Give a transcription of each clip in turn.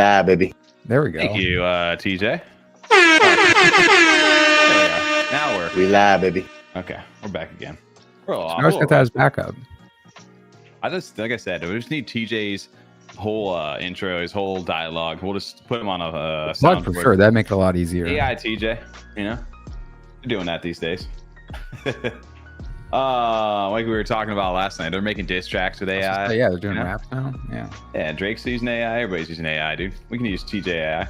live, baby. There we go. Thank you, TJ. Now We live, baby. okay. We're back again. I always got that as backup. Like I said, we just need TJ's whole intro, his whole dialogue. We'll just put him on a Plug for sure. That'd make it a lot easier. AI TJ, you know, you're doing that these days. Like we were talking about last night, they're making diss tracks with AI. Yeah, they're doing raps now. Yeah, Drake's using AI. Everybody's using AI, dude. We can use TJ AI.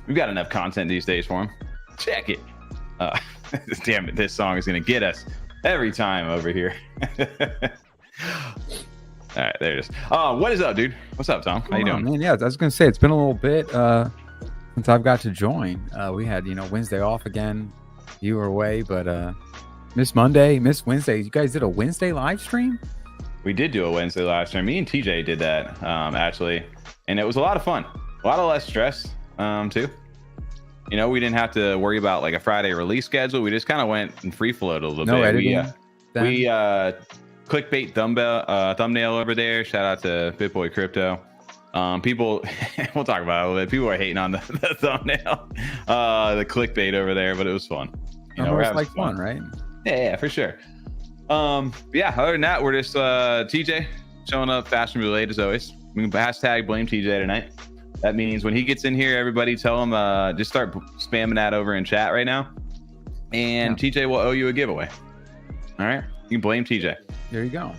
We've got enough content these days for him. Check it. Damn it, this song is gonna get us every time over here. All right, there it is. What is up, dude? What's up, Tom? How you doing? Man, yeah, I was gonna say it's been a little bit since I've got to join. We had Wednesday off again. You were away, but Miss Monday, Miss Wednesday. You guys did a Wednesday live stream? We did do a Wednesday live stream. Me and TJ did that actually, and it was a lot of fun. A lot of less stress too. You know, we didn't have to worry about like a Friday release schedule. We just kind of went and free flowed a little bit. Editing, we clickbait thumbnail over there. Shout out to BitBoy Crypto. People, we'll talk about it a little bit. People are hating on the thumbnail, the clickbait over there, but it was fun. You know, it's like fun, right? Yeah, for sure. Yeah, other than that, we're just TJ showing up fashionably late as always. We can hashtag blame TJ tonight. That means when he gets in here, everybody tell him just start spamming that over in chat right now, and TJ will owe you a giveaway. All right, you can blame TJ. There you go.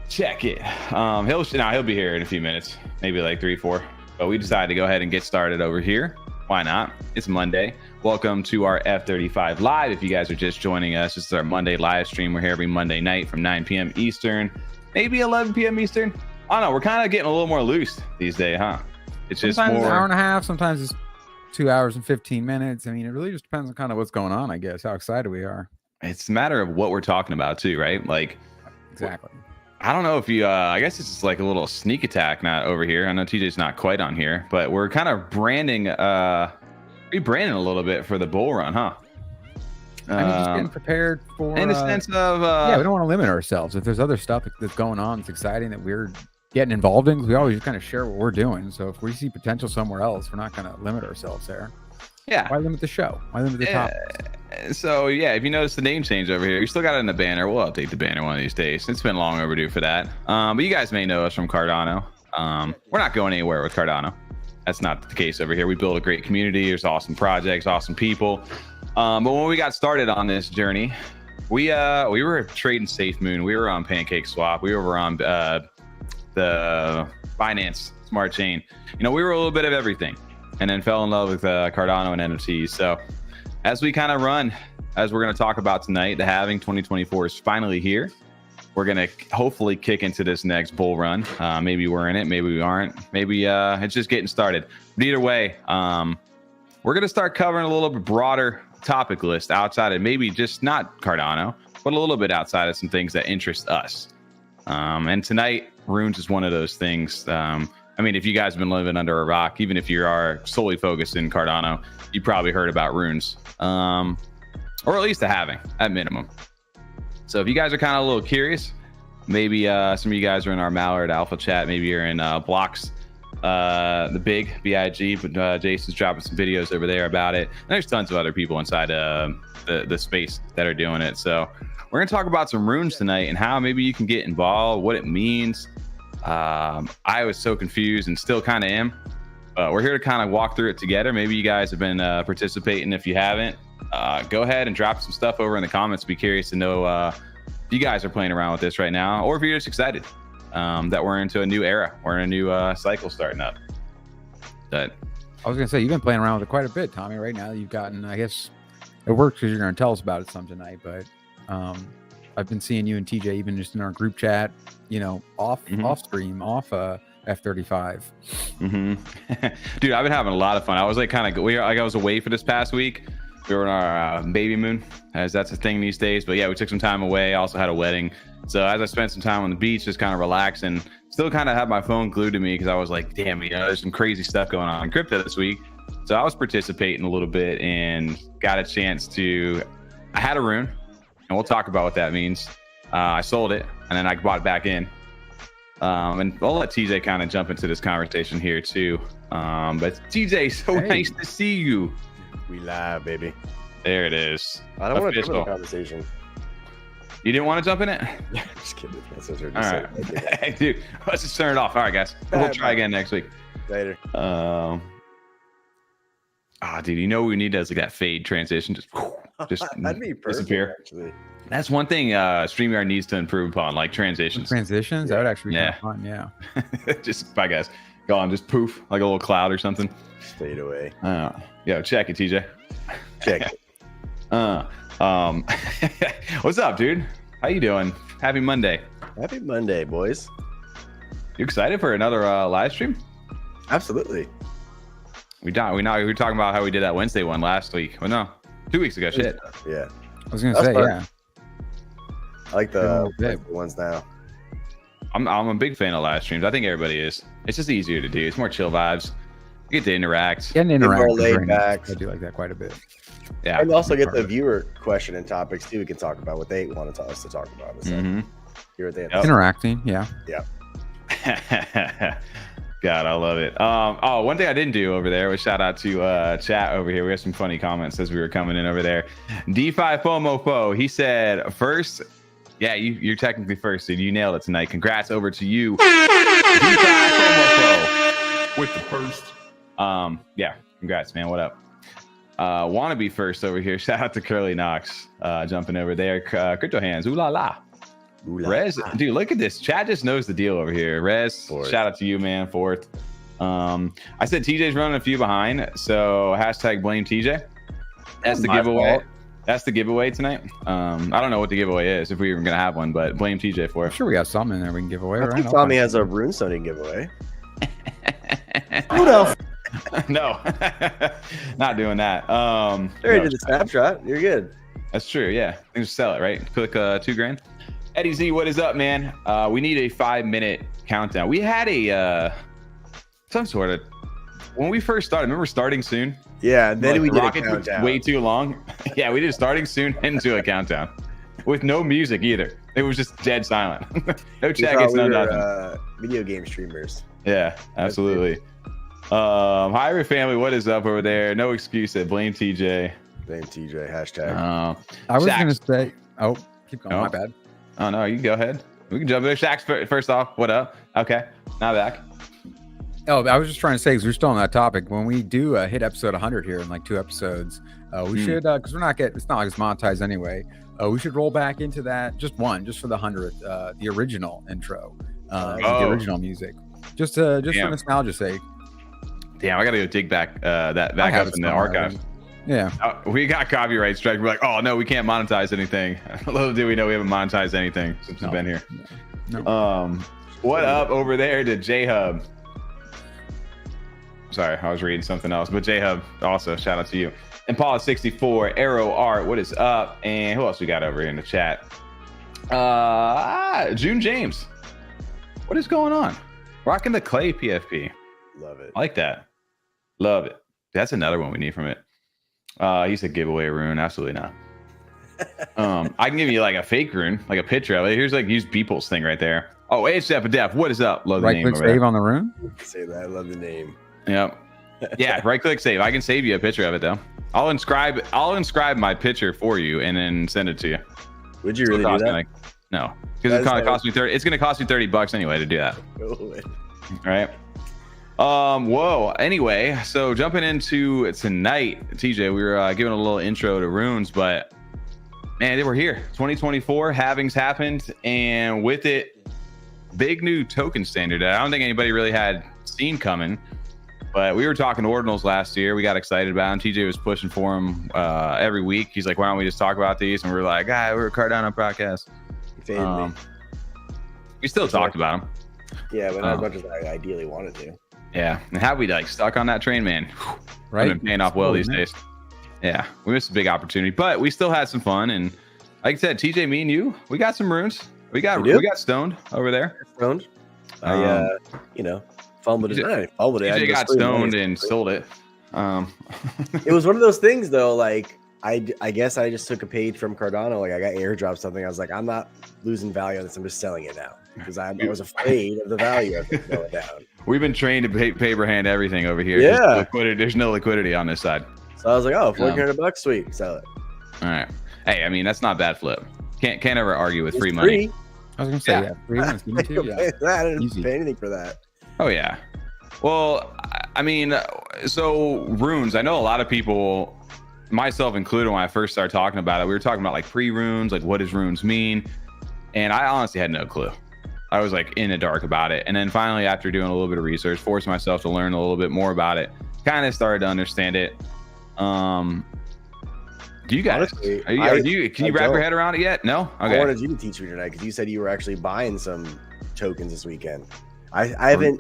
Check it. He'll be here in a few minutes, maybe like 3-4. But we decided to go ahead and get started over here. Why not? It's Monday. Welcome to our F35 Live. If you guys are just joining us, this is our Monday live stream. We're here every Monday night from 9 p.m. Eastern, maybe 11 p.m. Eastern. I don't know. We're kind of getting a little more loose these days, huh? It's sometimes just more it's an hour and a half. Sometimes it's 2 hours and 15 minutes. I mean, it really just depends on kind of what's going on, I guess, how excited we are. It's a matter of what we're talking about too, right? Like, exactly. I don't know if you, I guess it's just like a little sneak attack not over here. I know TJ's not quite on here, but we're kind of rebranding a little bit for the bull run, huh? I mean, just getting prepared for, in the sense of, yeah, we don't want to limit ourselves. If there's other stuff that's going on, it's exciting that we're getting involved in, because we always just kind of share what we're doing. So if we see potential somewhere else, we're not going to limit ourselves there. Yeah. Why limit the show? Why limit the topics? So yeah, if you notice the name change over here, you still got it in the banner. We'll update the banner one of these days. It's been long overdue for that. But you guys may know us from Cardano. We're not going anywhere with Cardano. That's not the case over here. We build a great community. There's awesome projects, awesome people. But when we got started on this journey, we were trading SafeMoon. We were on PancakeSwap. We were on the Binance Smart Chain. You know, we were a little bit of everything, and then fell in love with Cardano and NFTs. So as we kind of run, as we're going to talk about tonight, the halving 2024 is finally here. We're going to hopefully kick into this next bull run. Maybe we're in it, maybe we aren't. Maybe it's just getting started. But either way, we're going to start covering a little bit broader topic list outside of maybe just not Cardano, but a little bit outside of some things that interest us. And tonight, Runes is one of those things. I mean, if you guys have been living under a rock, even if you are solely focused in Cardano, you probably heard about Runes, or at least the halving at minimum. So if you guys are kind of a little curious, maybe some of you guys are in our Mallard Alpha chat. Maybe you're in Blocks, the big BIG, but Jason's dropping some videos over there about it. And there's tons of other people inside the space that are doing it. So we're going to talk about some runes tonight and how maybe you can get involved, what it means. I was so confused and still kind of am. We're here to kind of walk through it together. Maybe you guys have been participating. If you haven't, go ahead and drop some stuff over in the comments. Be curious to know if you guys are playing around with this right now, or if you're just excited that we're into a new era. We're in a new cycle starting up. But I was going to say, you've been playing around with it quite a bit, Tommy. Right now, you've gotten, I guess it works because you're going to tell us about it some tonight, but I've been seeing you and TJ even just in our group chat, you know, off stream, F35. Dude, I've been having a lot of fun. I was like I was away for this past week. We were on our baby moon, as that's a thing these days. But yeah, we took some time away. I also had a wedding. So as I spent some time on the beach, just kind of relaxing, still kind of had my phone glued to me because I was like, damn, you know, there's some crazy stuff going on in crypto this week. So I was participating a little bit and got a chance to, I had a rune, and we'll talk about what that means. I sold it, and then I bought it back in. And I'll let TJ kind of jump into this conversation here too. But TJ, so nice to see you. We live, baby. There it is. I don't want to jump in the conversation. You didn't want to jump in it? Just kidding. That's what you're all right. Dude, let's just turn it off. All right, guys. We'll try again next week. Later. Dude, you know what we need is like that fade transition. Just that'd be perfect, disappear. Actually. That's one thing StreamYard needs to improve upon, like transitions. Transitions? That would actually be kind of fun, yeah. Just, bye guys. Go on, just poof, like a little cloud or something. Fade away. Yo, check it, TJ. Check it. What's up, dude? How you doing? Happy Monday. Happy Monday, boys. You excited for another live stream? Absolutely. We were talking about how we did that Wednesday one last week. Well, no, 2 weeks ago. Shit. Yeah. I was gonna say, yeah. I like the ones now. I'm a big fan of live streams. I think everybody is. It's just easier to do. It's more chill vibes. You get to interact. Get more laid back. I do like that quite a bit. Yeah. And also get the viewer question and topics too. We can talk about what they want us to talk about. So hear what they have. Interacting, yeah. Yeah. God, I love it. One thing I didn't do over there was shout out to chat over here. We got some funny comments as we were coming in over there. DeFi FOMO, he said first. Yeah, you're technically first, dude. You nailed it tonight. Congrats over to you. DeFi FOMO with the first. Yeah, congrats, man. What up? Wanna be first over here. Shout out to Curly Knox jumping over there. Crypto hands. Ooh la la. Rez, dude, look at this. Chat just knows the deal over here. Rez, shout out to you, man. Fourth. I said TJ's running a few behind, so hashtag blame TJ. That's the giveaway. That's the giveaway tonight. I don't know what the giveaway is, if we were gonna have one, but blame TJ for it. I'm sure we got something in there we can give away, I right? think Tommy has a Runestone giveaway. Who knows? No, not doing that. There you did the snapshot. You're good. That's true. Yeah, you can just sell it, right? Click $2,000. Eddie Z, what is up, man? We need a 5-minute countdown. We had a some sort of when we first started. Remember starting soon? Yeah, then like we did a Rockets countdown. Way too long. Yeah, we did starting soon into a countdown with no music either. It was just dead silent. No check-ins, no nothing. Video game streamers. Yeah, absolutely. Hi, family. What is up over there? No excuse. Blame TJ. Blame TJ. Hashtag. I was gonna say. Oh, keep going. My bad. Oh no, you can go ahead. We can jump in. Shaq's first off. What up? Okay, now back. Oh, I was just trying to say, because we're still on that topic. When we do hit episode 100 here in like 2 episodes, we should, because it's not like it's monetized anyway. We should roll back into that just for the 100th, the original intro, the original music, just for nostalgia's sake. Damn, I gotta go dig back that back up in the archive. Yeah, we got copyright strike. We're like, oh no, we can't monetize anything. Little do we know we haven't monetized anything since we've been here. No. What up over there to J Hub? Sorry, I was reading something else, but J Hub also shout out to you. And Paula64, Arrow Art, what is up? And who else we got over here in the chat? June James, what is going on? Rocking the clay PFP. Love it. I like that. Love it. That's another one we need from it. He said giveaway rune. Absolutely not. I can give you like a fake rune, like a picture of it. Here's like use Beeple's thing right there. Oh, HFDF, what is up? Love the name. Right click save on the rune. Say that. I love the name. Yep. Yeah, right click save. I can save you a picture of it though. I'll inscribe my picture for you and then send it to you. Would you really do that? No, because it's gonna cost me It's gonna cost me $30 anyway to do that. No way. All right. Whoa. Anyway, so jumping into tonight, TJ, we were giving a little intro to runes, but man, they were here. 2024 halvings happened, and with it, big new token standard that I don't think anybody really had seen coming. But we were talking Ordinals last year. We got excited about him. TJ was pushing for him every week. He's like, why don't we just talk about these? And we were like, we're a Cardano podcast. We still talked about him. Yeah, but not as much as I ideally wanted to. Yeah. And how we like stuck on that train, man. Right. Been paying off well these days. Yeah. We missed a big opportunity, but we still had some fun. And like I said, TJ, me and you, we got some runes. We got stoned over there. Stoned? Fumbled it. TJ got stoned and sold it. It was one of those things though, like I guess I just took a page from Cardano. Like I got airdropped something. I was like, I'm not losing value on this. I'm just selling it now. because I was afraid of the value of it going down. We've been trained to paper hand everything over here. Yeah. There's no liquidity on this side. So I was like, oh, $1,400, sweet, sell it. All right. Hey, I mean, that's not bad flip. Can't ever argue with free money. I was gonna say, yeah, free ones, give me two, yeah. I didn't Easy. pay anything for that. Oh yeah. Well, I mean, so runes. I know a lot of people, myself included, when I first started talking about it, we were talking about like pre-runes, like what does runes mean, and I honestly had no clue. I was like in the dark about it, and then finally, after doing a little bit of research, forced myself to learn a little bit more about it, kind of started to understand it. Do you guys? Honestly, can you wrap your head around it yet? No. Okay. I wanted you to teach me tonight because you said you were actually buying some tokens this weekend. I haven't,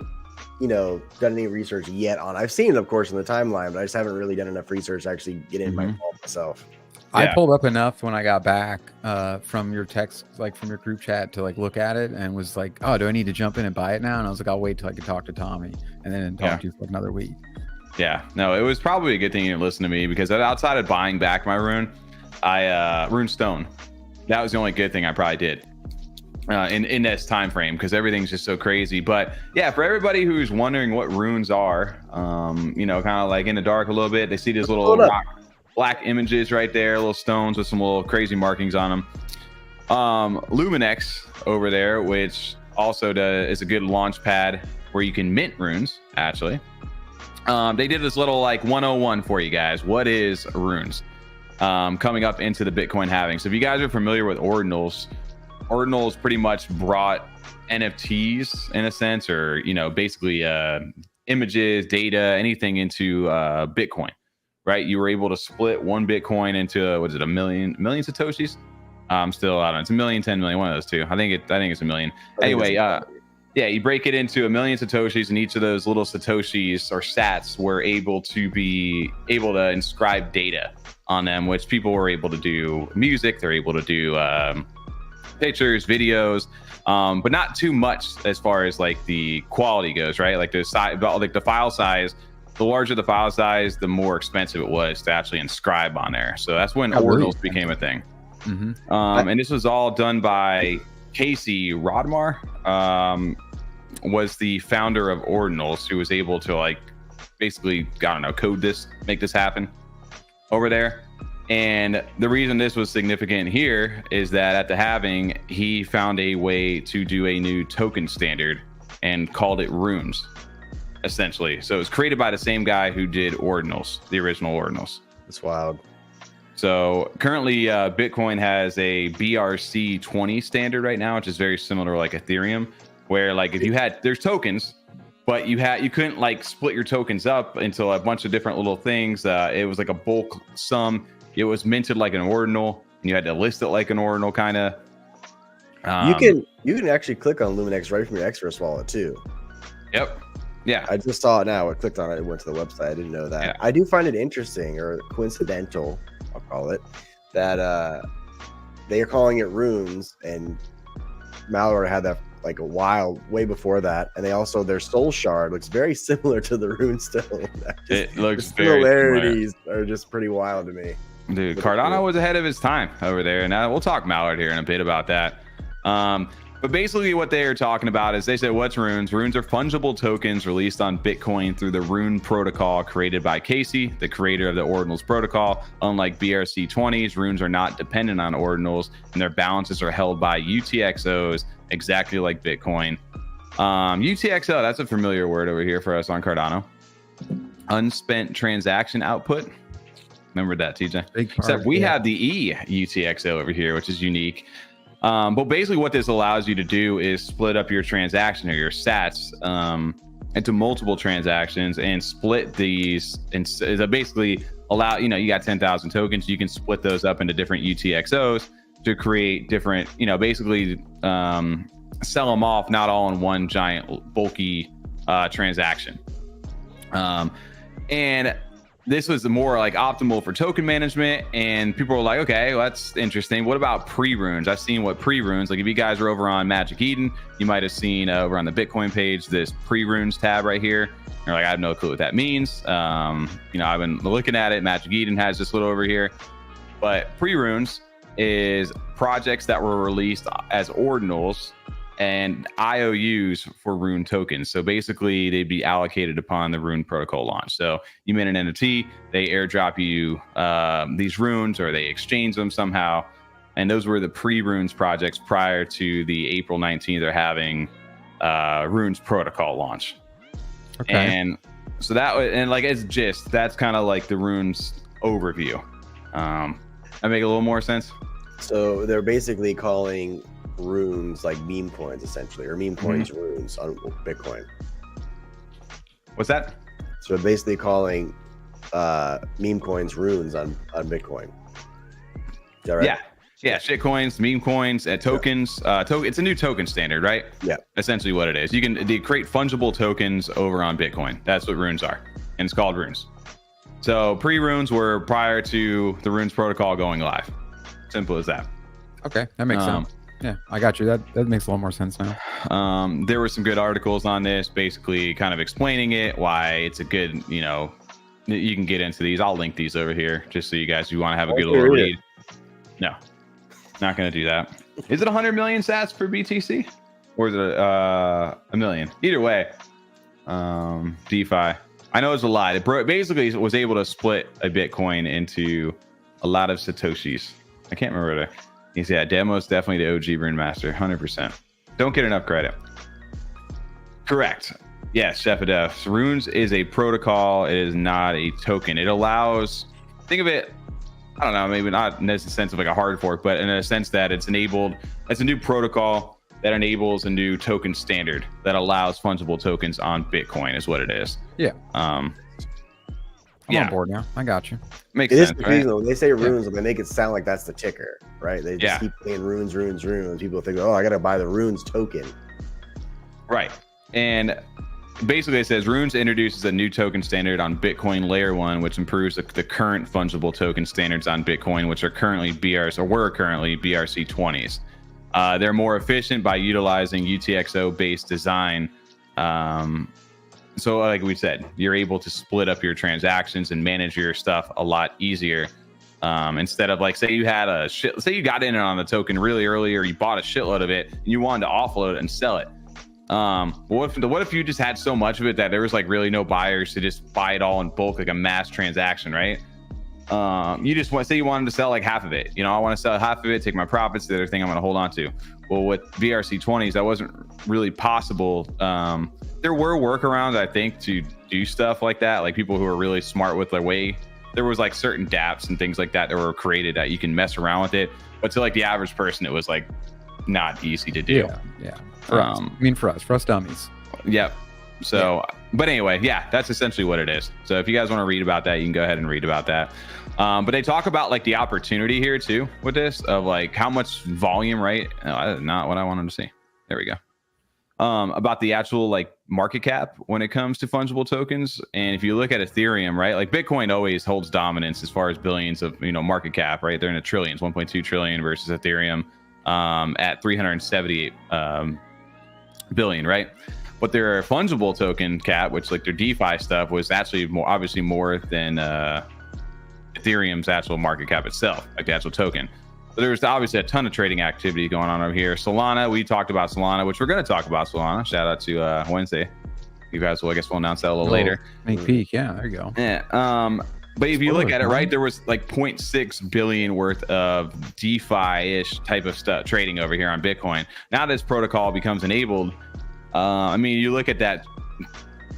done any research yet on. I've seen it, of course, in the timeline, but I just haven't really done enough research to actually get in myself. I pulled up enough when I got back from your text, like from your group chat, to like look at it and was like, oh, do I need to jump in and buy it now? And I was like, I'll wait till I can talk to Tommy and then talk to you for another week. Yeah, no, it was probably a good thing you didn't listen to me, because outside of buying back my rune, Runestone, that was the only good thing I probably did in this time frame, because everything's just so crazy. But yeah, for everybody who's wondering what runes are, kind of like in the dark a little bit, they see these little black images right there, little stones with some little crazy markings on them. Luminex over there, which also is a good launch pad where you can mint runes, actually. They did this little like 101 for you guys. What is runes? Coming up into the Bitcoin halving. So if you guys are familiar with Ordinals pretty much brought NFTs in a sense, or basically images, data, anything into Bitcoin, right? You were able to split one Bitcoin into a million Satoshis? I don't know. It's 1 million, 10 million, one of those two. I think it's 1 million. Anyway, yeah, you break it into 1 million Satoshis, and each of those little Satoshis or sats were able to inscribe data on them, which people were able to do music, they're able to do pictures, videos, but not too much as far as like the quality goes, right? Like the file size, the larger the file size, the more expensive it was to actually inscribe on there. So that's when Ordinals became a thing. And this was all done by Casey Rodmar, was the founder of Ordinals, who was able to like basically, code this, make this happen over there. And the reason this was significant here is that at the halving, he found a way to do a new token standard and called it runes, essentially. So it was created by the same guy who did Ordinals, the original Ordinals. That's wild. So currently Bitcoin has a BRC20 standard right now, which is very similar to like Ethereum, where like if you there's tokens, but you couldn't like split your tokens up into a bunch of different little things. It was like a bulk sum. It was minted like an ordinal, and you had to list it like an ordinal, kind of. You can actually click on Luminex right from your Express wallet too. Yep. Yeah. I just saw it now. I clicked on it. It went to the website. I didn't know that. Yeah. I do find it interesting, or coincidental, I'll call it, that they are calling it runes, and Mallard had that like a while way before that, and they also, their soul shard looks very similar to the runestone. It looks the similarities are just pretty wild to me. Dude, Cardano was ahead of his time over there, and we'll talk Mallard here in a bit about that. But basically what they are talking about is, they said, what's runes? Runes are fungible tokens released on Bitcoin through the Rune protocol created by Casey, the creator of the Ordinals protocol. Unlike BRC20s, runes are not dependent on Ordinals, and their balances are held by UTXOs, exactly like Bitcoin. UTXO, that's a familiar word over here for us on Cardano. Unspent transaction output. Remember that, TJ? Except we have the UTXO over here, which is unique. But basically what this allows you to do is split up your transaction or your sats into multiple transactions and split these, and basically allow, you got 10,000 tokens, you can split those up into different UTXOs to create different, basically sell them off, not all in one giant bulky transaction. And this was more like optimal for token management, and people were like, okay, well, that's interesting. What about pre-runes? I've seen what pre-runes, like if you guys are over on Magic Eden, you might have seen over on the Bitcoin page, this pre-runes tab right here. You're like, I have no clue what that means. I've been looking at it. Magic Eden has this little over here, but pre-runes is projects that were released as ordinals, and IOUs for Rune tokens. So basically, they'd be allocated upon the Rune protocol launch. So you mint an NFT, they airdrop you these runes, or they exchange them somehow. And those were the pre-Runes projects prior to the April 19th they're having Runes protocol launch. Okay. And so that, and like as gist, that's kind of like the Runes overview. That make a little more sense? So they're basically calling runes like meme coins, essentially, or meme coins runes on Bitcoin. What's that? So they're basically calling meme coins runes on Bitcoin. Is that right? Yeah, shitcoins, meme coins, tokens. It's a new token standard, right? Yeah. Essentially what it is. You can create fungible tokens over on Bitcoin. That's what runes are. And it's called runes. So pre-runes were prior to the Runes protocol going live. Simple as that. Okay, that makes sense. Yeah, I got you. That makes a little more sense now. There were some good articles on this, basically kind of explaining it, why it's a good, you can get into these. I'll link these over here just so you guys, if you want to have a good little read. No, not going to do that. Is it 100 million sats for BTC? Or is it a million? Either way, DeFi. I know it's a lot. It basically was able to split a Bitcoin into a lot of Satoshis. I can't remember the demo is definitely the OG Rune Master, 100%. Don't get enough credit. Correct. Yes, Chef of Def. Runes is a protocol. It is not a token. It allows, think of it, I don't know, maybe not in the sense of like a hard fork, but in a sense that it's enabled, it's a new protocol that enables a new token standard that allows fungible tokens on Bitcoin is what it is. Yeah. I'm on board now. I got you. Makes sense. It is confusing. When they say runes, they make it sound like that's the ticker, right? They just keep saying runes. People think, oh, I got to buy the runes token. Right. And basically it says Runes introduces a new token standard on Bitcoin layer 1, which improves the current fungible token standards on Bitcoin, which are currently were currently BRC20s. They're more efficient by utilizing UTXO based design. So like we said, you're able to split up your transactions and manage your stuff a lot easier. Instead of like, say you got in on the token really early, or you bought a shitload of it and you wanted to offload it and sell it. What if you just had so much of it that there was like really no buyers to just buy it all in bulk, like a mass transaction, right? You just want, say you wanted to sell like half of it. I want to sell half of it, take my profits, the other thing I'm going to hold on to. Well, with BRC20s, that wasn't really possible. There were workarounds, I think, to do stuff like that. Like people who are really smart with their way. There was like certain dApps and things like that were created that you can mess around with it. But to like the average person, it was like not easy to do. Yeah. For us dummies. Yep. So, but anyway, that's essentially what it is. So if you guys want to read about that, you can go ahead and read about that. But they talk about like the opportunity here too with this, of like how much volume, right? No, that's not what I wanted to see. There we go. About the actual like market cap when it comes to fungible tokens. And if you look at Ethereum, right, like Bitcoin always holds dominance as far as billions of, market cap, right? They're in the trillions, 1.2 trillion versus Ethereum at 378 billion, right? But their fungible token cap, which like their DeFi stuff, was actually obviously more than Ethereum's actual market cap itself, like the actual token. But there's obviously a ton of trading activity going on over here. Solana, we talked about Solana, which we're going to talk about Solana. Shout out to Wednesday. You guys will, I guess we'll announce that a little later. Make peak, yeah, there you go. Yeah. But if you look at it, right, there was like 0.6 billion worth of DeFi-ish type of stuff trading over here on Bitcoin. Now this protocol becomes enabled. You look at that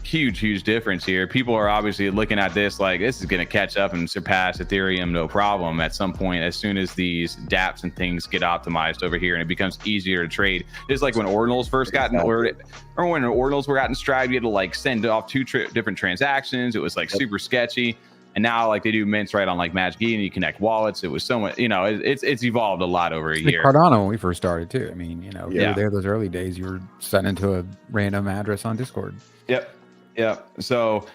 huge difference here. People are obviously looking at this like this is going to catch up and surpass Ethereum no problem at some point, as soon as these dApps and things get optimized over here and it becomes easier to trade. Just like when Ordinals first got in order. Remember when Ordinals were out in Stride, you had to like send off two different transactions. It was like super sketchy. And now like they do mints right on like Magisat, and you connect wallets. It was so much, it's evolved a lot over a year. Cardano when we first started too. I mean, you were there those early days. You were sent into a random address on Discord. Yep. So,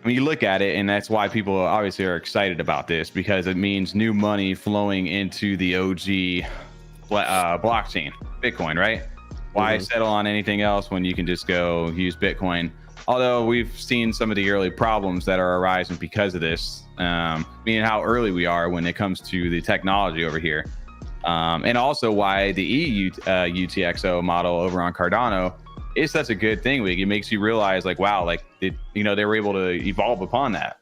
you look at it, and that's why people obviously are excited about this, because it means new money flowing into the OG blockchain, Bitcoin, right? Why settle on anything else when you can just go use Bitcoin? Although we've seen some of the early problems that are arising because of this, meaning how early we are when it comes to the technology over here. And also why the UTXO model over on Cardano is such a good thing. Like, it makes you realize, like, wow, like they were able to evolve upon that.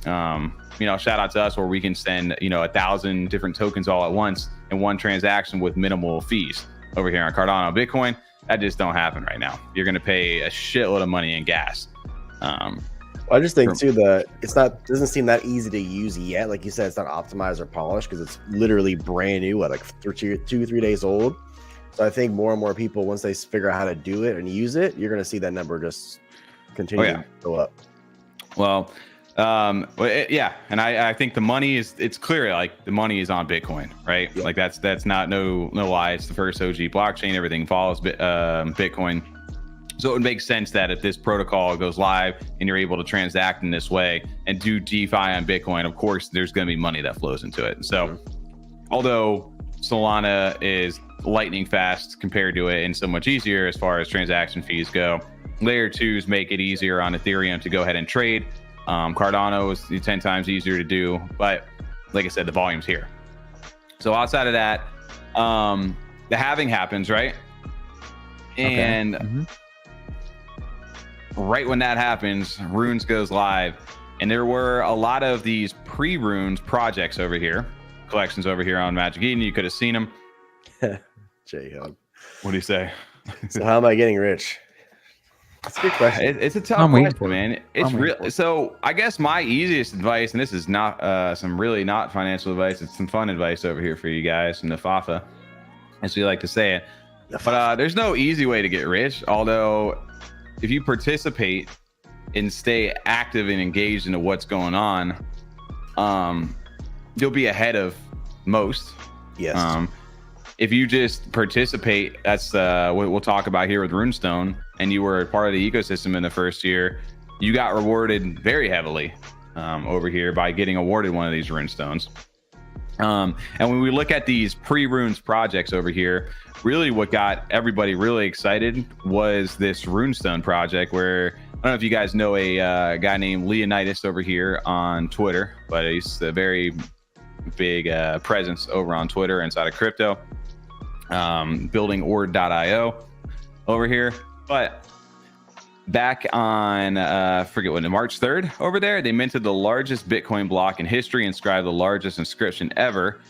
Shout out to us where we can send 1,000 different tokens all at once in one transaction with minimal fees over here on Cardano. Bitcoin, that just don't happen right now. You're going to pay a shitload of money in gas. I just think too that doesn't seem that easy to use yet. Like you said, it's not optimized or polished because it's literally brand new, like 2-3 days old. So I think more and more people, once they figure out how to do it and use it, you're going to see that number just continue to go up. Well, yeah, and I think the money it's clear, like the money is on Bitcoin, right? Yep. Like that's not no lie. It's the first OG blockchain. Everything follows Bitcoin. So it would make sense that if this protocol goes live and you're able to transact in this way and do DeFi on Bitcoin, of course, there's going to be money that flows into it. So although Solana is lightning fast compared to it and so much easier as far as transaction fees go, layer 2s make it easier on Ethereum to go ahead and trade. Cardano is 10 times easier to do, but like I said, the volume's here. So outside of that, the halving happens, right? And right when that happens, Runes goes live, and there were a lot of these pre-Runes projects over here, collections over here on Magic Eden. You could have seen them. J-Hub. What do you say? So how am I getting rich? That's a good question. It's a tough question, man. It's real. So I guess my easiest advice, and this is not some really not financial advice, it's some fun advice over here for you guys from the Fafa, as we like to say it. But there's no easy way to get rich, although if you participate and stay active and engaged into what's going on, you'll be ahead of most. Yes. If you just participate, that's what we'll talk about here with Runestone, and you were a part of the ecosystem in the first year, you got rewarded very heavily over here by getting awarded one of these Runestones. And when we look at these pre-Runes projects over here, really what got everybody really excited was this Runestone project, where I don't know if you guys know a guy named Leonidas over here on Twitter, but he's a very big presence over on Twitter inside of crypto, building Ord.io over here. But back on forget when, March 3rd over there, they minted the largest Bitcoin block in history, inscribed the largest inscription ever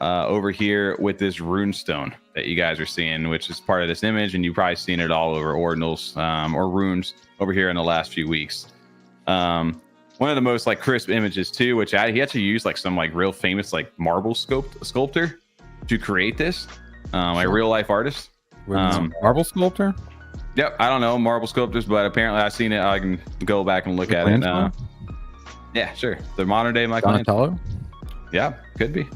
over here with this Runestone that you guys are seeing, which is part of this image, and you've probably seen it all over Ordinals or Runes over here in the last few weeks. One of the most like crisp images too, which he actually used like some like real famous like marble sculptor to create this, like real life artist. Marble sculptor? Yep, I don't know marble sculptors, but apparently I've seen it. I can go back and look at it. Yeah, sure. The modern day Donatello? Yeah, could be.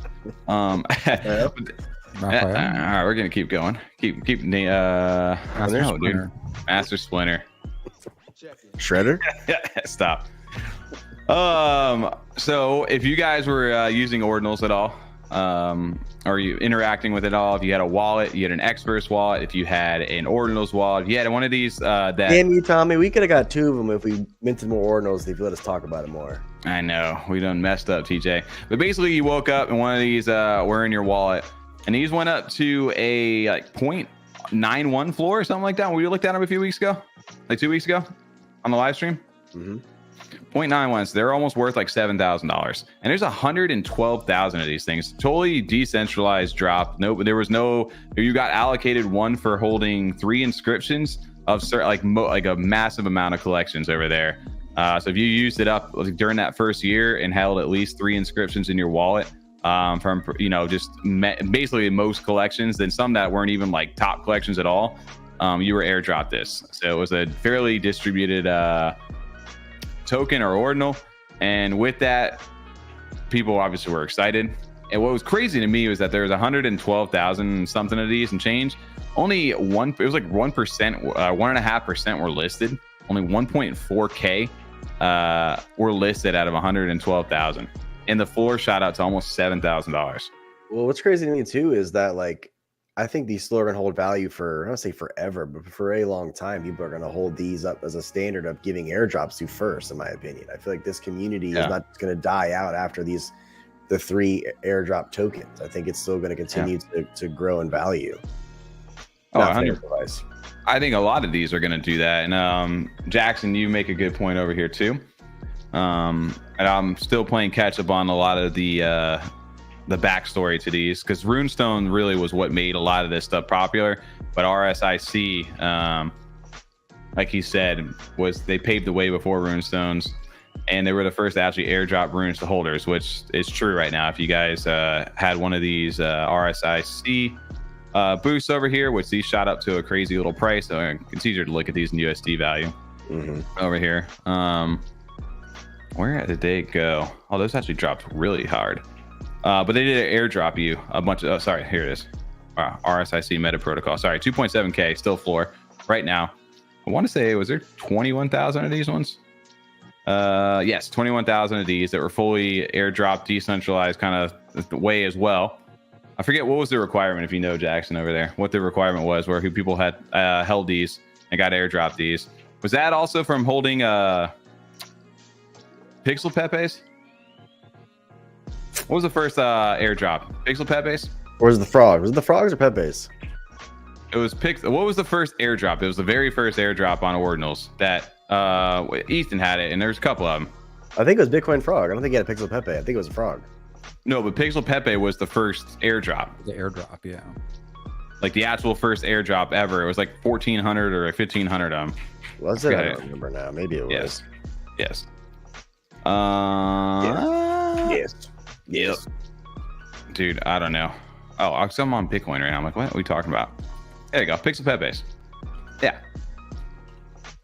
All right, we're gonna keep going. Keep the Master Splinter. Master Splinter. Shredder? Stop. So if you guys were using Ordinals at all, or you interacting with it all, if you had a wallet, you had an Experts wallet, if you had an Ordinals wallet, if you had one of these damn you, Tommy, we could have got 2 of them if we minted more Ordinals, if you let us talk about it more. I know we done messed up, TJ, but basically you woke up and one of these were in your wallet, and these went up to a like 0.91 floor or something like that. We looked at them a few weeks ago, like 2 weeks ago on the live stream. 0.91, so they're almost worth like $7,000, and there's 112,000 of these things. Totally decentralized drop. No, there was no. You got allocated one for holding 3 inscriptions of like a massive amount of collections over there. So if you used it up during that first year and held at least 3 inscriptions in your wallet, from just basically most collections, then some that weren't even like top collections at all, you were airdropped this. So it was a fairly distributed token or ordinal, and with that, people obviously were excited. And what was crazy to me was that there was 112,000 something of these and change. Only it was like 1%, 1.5% were listed. Only 1.4k were listed out of 112,000, and the floor shot out to almost $7,000. Well, what's crazy to me too is that like I think these still are going to hold value for, I don't say forever, but for a long time. People are going to hold these up as a standard of giving airdrops to first, in my opinion. I feel like this community is not going to die out after these the 3 airdrop tokens. I think it's still going to continue to grow in value. Oh, I think a lot of these are going to do that. And Jackson, you make a good point over here too. And I'm still playing catch up on a lot of the backstory to these, because Runestone really was what made a lot of this stuff popular. But RSIC, like he said, was they paved the way before Runestones, and they were the first to actually airdrop runes to holders, which is true right now. If you guys had one of these RSIC boosts over here, which these shot up to a crazy little price, so it's easier to look at these in USD value over here. Where did they go? Oh, those actually dropped really hard. But they did airdrop you a bunch of, sorry, here it is. RSIC meta protocol. Sorry, 2.7K, still floor right now. I want to say, was there 21,000 of these ones? Yes, 21,000 of these that were fully airdrop, decentralized kind of way as well. I forget what was the requirement, if you know, Jackson, over there, what the requirement was, where people had held these and got airdropped these. Was that also from holding Pixel Pepes? What was the first airdrop? Pixel Pepes? Or was it the frog? Was it the frogs or Pepes? It was Pixel. What was the first airdrop? It was the very first airdrop on Ordinals that Ethan had it, and there's a couple of them. I think it was Bitcoin Frog. I don't think he had a Pixel Pepe. I think it was a frog. No, but Pixel Pepe was the first airdrop. The airdrop, yeah. Like the actual first airdrop ever. It was like 1,400 or 1,500 of them. Was it? I don't remember now. Maybe it was. Yes. Yes. Dude, I don't know. Oh, I'm on Bitcoin right now. I'm like, what are we talking about? There you go. Pixel Pepes. Yeah.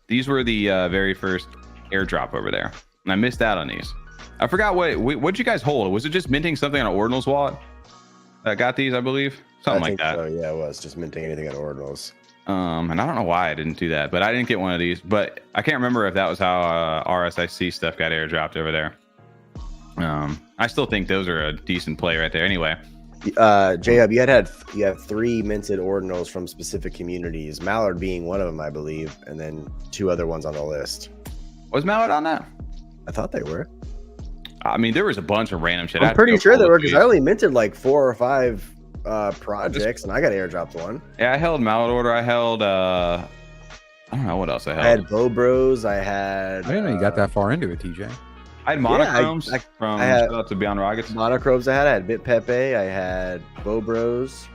These were the very first airdrop over there. And I missed out on these. I forgot what'd you guys hold? Was it just minting something on an Ordinals wallet that got these, I believe? Something like that. So, yeah, it was just minting anything on Ordinals. And I don't know why I didn't do that, but I didn't get one of these. But I can't remember if that was how RSIC stuff got airdropped over there. I still think those are a decent play right there. Anyway, J-Hub, you had 3 minted Ordinals from specific communities, Mallard being one of them, I believe, and then 2 other ones on the list. Was Mallard on that? I thought they were. I mean, there was a bunch of random shit. I'm pretty sure they were, because I only minted like 4 or 5 projects, and I got airdropped one. Yeah, I held Mallard order. I held I don't know what else I held. I had Bow Bros. I had. I didn't know you got that far into it, TJ. I had monochromes from shout out to Beyond Rockets. Monochromes I had Bit Pepe. I had Bow Bros.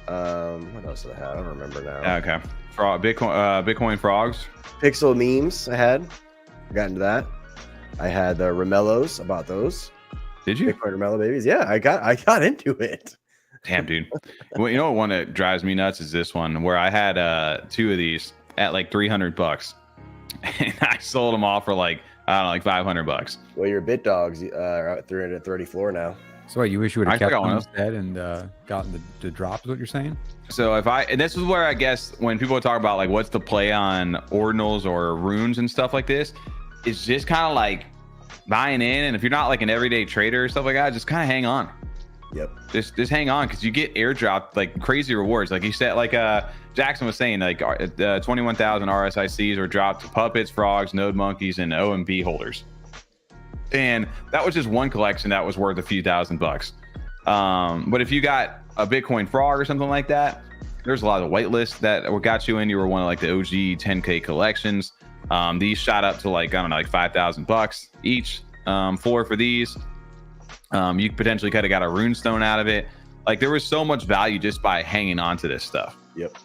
What else did I have? I don't remember now. Okay. Bitcoin frogs. Pixel memes I had. I got into that. I had the Ramellos. I bought those. Did you? Bitcoin Ramello babies. Yeah, I got into it. Damn, dude. Well, you know what one that drives me nuts is this one, where I had 2 of these at like $300, and I sold them off for like, I don't know, like $500. Well, your Bitdogs are at 330 floor now. So what, you wish you would have kept them instead and gotten the drop, is what you're saying? So and this is where I guess when people talk about like what's the play on Ordinals or runes and stuff like this, it's just kind of like buying in, and if you're not like an everyday trader or stuff like that, just kind of hang on. Yep. Just hang on, because you get airdropped like crazy rewards. Like you said, like Jackson was saying, like 21,000 RSICs were dropped to puppets, frogs, node monkeys, and OMB holders. And that was just one collection that was worth a few $1,000s. But if you got a Bitcoin frog or something like that, there's a lot of whitelists that got you in. You were one of like the OG 10K collections. These shot up to like, I don't know, like $5,000 each. Floor for these. You potentially could have got a runestone out of it. Like there was so much value just by hanging on to this stuff. Yep.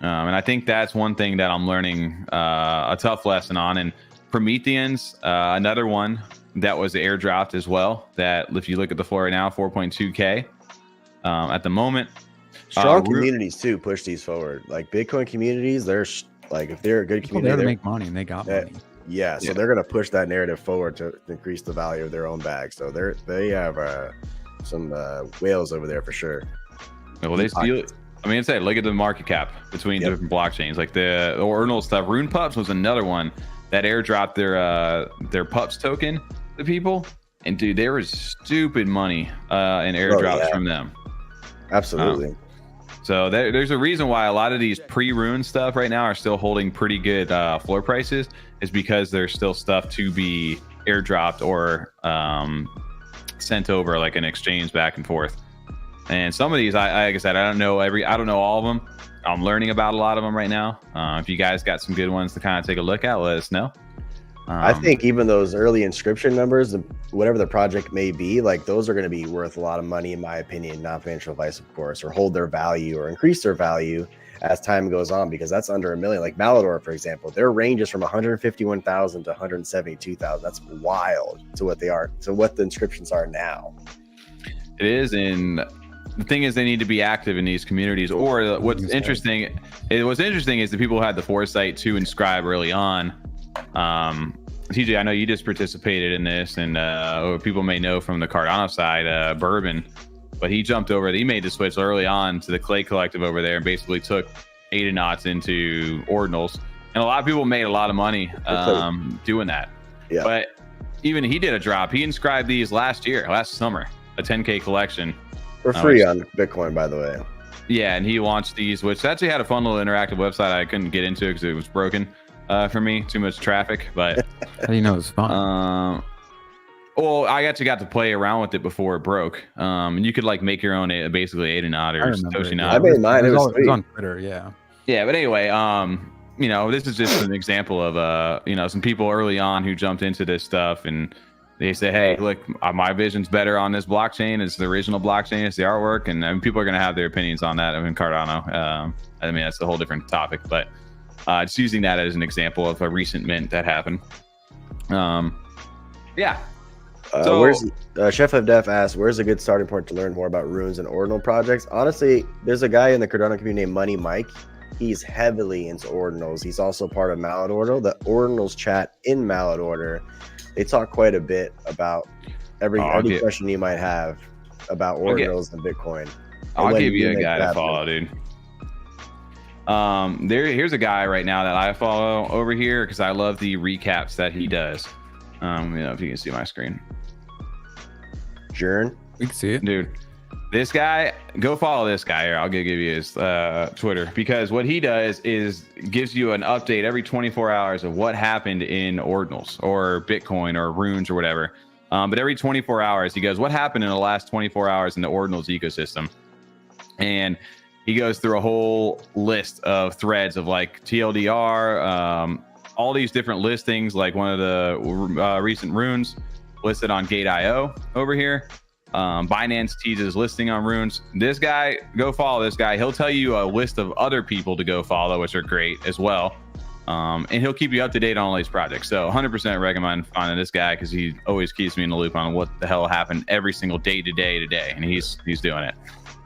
And I think that's one thing that I'm learning a tough lesson on. And Prometheans, another one that was airdropped as well, that if you look at the floor right now, 4.2K at the moment. Strong communities too push these forward. Like Bitcoin communities, they're like, if they're a good community, they're there to make money, and they got money. Yeah, so they're going to push that narrative forward to increase the value of their own bag. So they have some whales over there for sure. Well, they steal. I mean, look at the market cap between different blockchains. Like the Ordinal stuff. Rune Pups was another one that airdropped their Pups token to people, and dude, there was stupid money in airdrops from them. Absolutely. So there's a reason why a lot of these pre-rune stuff right now are still holding pretty good floor prices, is because there's still stuff to be airdropped or sent over like an exchange back and forth. And some of these, like I said, I don't know all of them. I'm learning about a lot of them right now. If you guys got some good ones to kind of take a look at, let us know. I think even those early inscription numbers, whatever the project may be, like those are going to be worth a lot of money, in my opinion, not financial advice, of course, or hold their value or increase their value as time goes on, because that's under $1 million. Like Mallard, for example, their range is from 151,000 to 172,000. That's wild to what they are, to what the inscriptions are now. It is, and the thing is, they need to be active in these communities. Or what's interesting is the people who had the foresight to inscribe early on. TJ, I know you just participated in this, and or people may know from the Cardano side, Bourbon, but he jumped over. He made the switch early on to the Clay Collective over there, and basically took Ordinals into Ordinals. And a lot of people made a lot of money doing that. Yeah. But even he did a drop. He inscribed these last summer, a 10K collection. For free on Bitcoin, by the way. Yeah, and he launched these, which actually had a fun little interactive website I couldn't get into because it was broken for me. Too much traffic, but how do you know it's fun? Well, I actually got to play around with it before it broke. And you could like make your own, basically Adenaught or Satoshi Knot. I made mine. It was on Twitter, yeah. Yeah, but anyway, this is just an example of some people early on who jumped into this stuff, and they say, hey, look, my vision's better on this blockchain. It's the original blockchain. It's the artwork. And people are going to have their opinions on that. I mean, Cardano. That's a whole different topic. But just using that as an example of a recent mint that happened. Yeah. Where's Chef of Def asked, where's a good starting point to learn more about runes and ordinal projects? Honestly, there's a guy in the Cardano community named Money Mike. He's heavily into ordinals. He's also part of Mallard Order. The ordinals chat in Mallard Order, they talk quite a bit about any question you might have about ordinals and Bitcoin. I'll give you a guy to follow, dude. Here's a guy right now that I follow over here because I love the recaps that he does. If you can see my screen. Jern? We can see it. Dude, this guy, go follow this guy here. I'll give you his Twitter, because what he does is gives you an update every 24 hours of what happened in ordinals or Bitcoin or runes or whatever. But every 24 hours, he goes, what happened in the last 24 hours in the ordinals ecosystem? And he goes through a whole list of threads of like TLDR, all these different listings, like one of the recent runes listed on Gate.io over here. Binance teases listing on runes. This guy, go follow this guy. He'll tell you a list of other people to go follow, which are great as well. And he'll keep you up to date on all these projects. So 100% recommend finding this guy because he always keeps me in the loop on what the hell happened every single day to day, and he's doing it.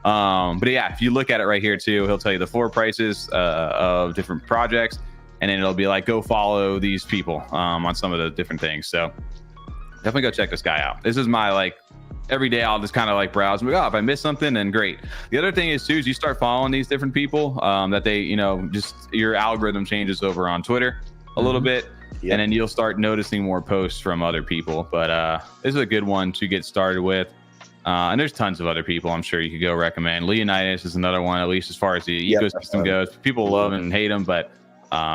But yeah, if you look at it right here too, he'll tell you the floor prices of different projects, and then it'll be like, go follow these people on some of the different things. So definitely go check this guy out. This is my every day I'll just kind of browse and go, if I miss something, then great. The other thing is too, is you start following these different people that they, just your algorithm changes over on Twitter a little bit. Yep. And then you'll start noticing more posts from other people. But this is a good one to get started with. And there's tons of other people I'm sure you could go recommend. Leonidas is another one, at least as far as the ecosystem goes. People love him and hate him, but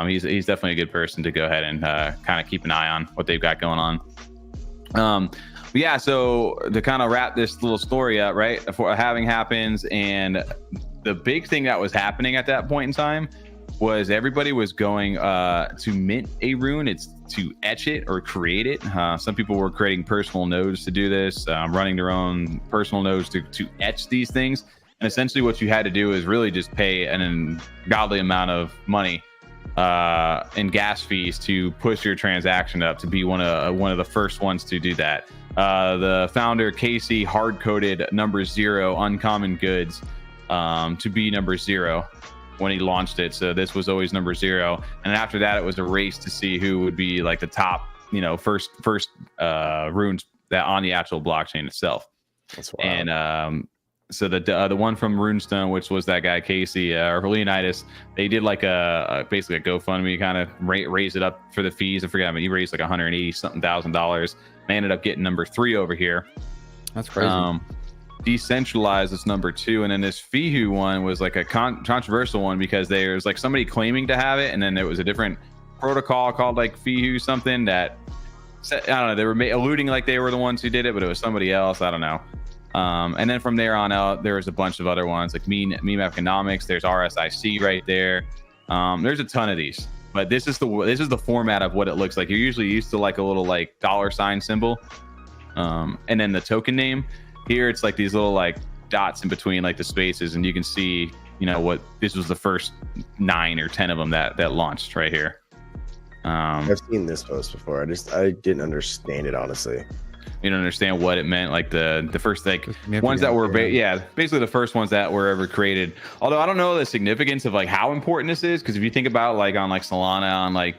he's definitely a good person to go ahead and kind of keep an eye on what they've got going on. Yeah, so to kind of wrap this little story up, right? Before halving happens, and the big thing that was happening at that point in time was everybody was going to mint a rune. It's to etch it or create it. Some people were creating personal nodes to do this, running their own personal nodes to etch these things. And essentially what you had to do is really just pay an ungodly amount of money in gas fees to push your transaction up to be one of the first ones to do that. The founder Casey hard-coded number 0 uncommon goods to be number 0 when he launched it. So this was always number 0, and after that it was a race to see who would be like the top first runes that on the actual blockchain itself. That's wild. And so the one from Runestone, which was that guy Casey or Leonidas, they did basically a GoFundMe, kind of raise it up for the fees. I forget, he raised like $180,000. They ended up getting number 3 over here. That's crazy. Decentralized is number 2, and then this Fihu one was like a controversial one because there's somebody claiming to have it, and then there was a different protocol called Fihu something that I don't know, they were alluding like they were the ones who did it, but it was somebody else. I don't know. And then from there on out, there was a bunch of other ones like meme economics. There's RSIC right there. There's a ton of these, but this is the format of what it looks like. You're usually used to like a little like $ symbol, and then the token name. Here it's like these little like dots in between like the spaces, and you can see, you know, what this was the first 9 or 10 of them that launched right here. I've seen this post before. I didn't understand it, honestly. You don't understand what it meant, like the first like ones that were basically the first ones that were ever created. Although I don't know the significance of like how important this is, because if you think about like on like Solana, on like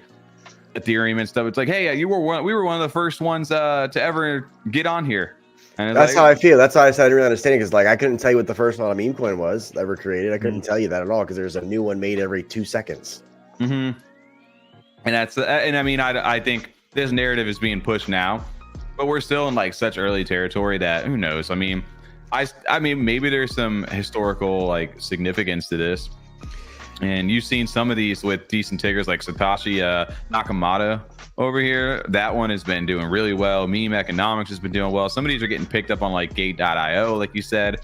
Ethereum and stuff, it's like, hey, we were one of the first ones to ever get on here. And that's like, how I feel. That's why I said I didn't really understand it, because like I couldn't tell you what the first one on meme coin was ever created. I couldn't tell you that at all, because there's a new one made every 2 seconds. And that's and I mean I think this narrative is being pushed now, but we're still in like such early territory that who knows. I mean maybe there's some historical like significance to this, and you've seen some of these with decent tickers like Satoshi Nakamoto over here. That one has been doing really well. Meme economics has been doing well. Some of these are getting picked up on like gate.io, like you said,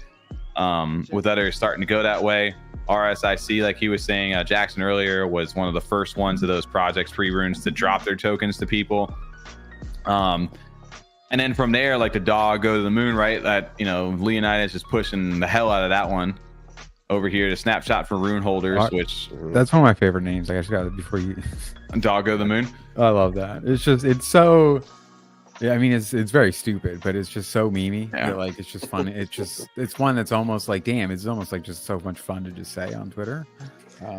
with others starting to go that way. RSIC, like he was saying, Jackson earlier, was one of the first ones of those projects, pre-runes, to drop their tokens to people. And then from there, like the dog go to the moon, right? That, you know, Leonidas is pushing the hell out of that one over here to snapshot for rune holders, which that's one of my favorite names. I just got it before you. Dog go to the moon. I love that. It's so. Yeah, I mean, it's very stupid, but it's just so memey. Yeah. Like it's just fun. It's one that's almost like, damn, it's almost like just so much fun to just say on Twitter.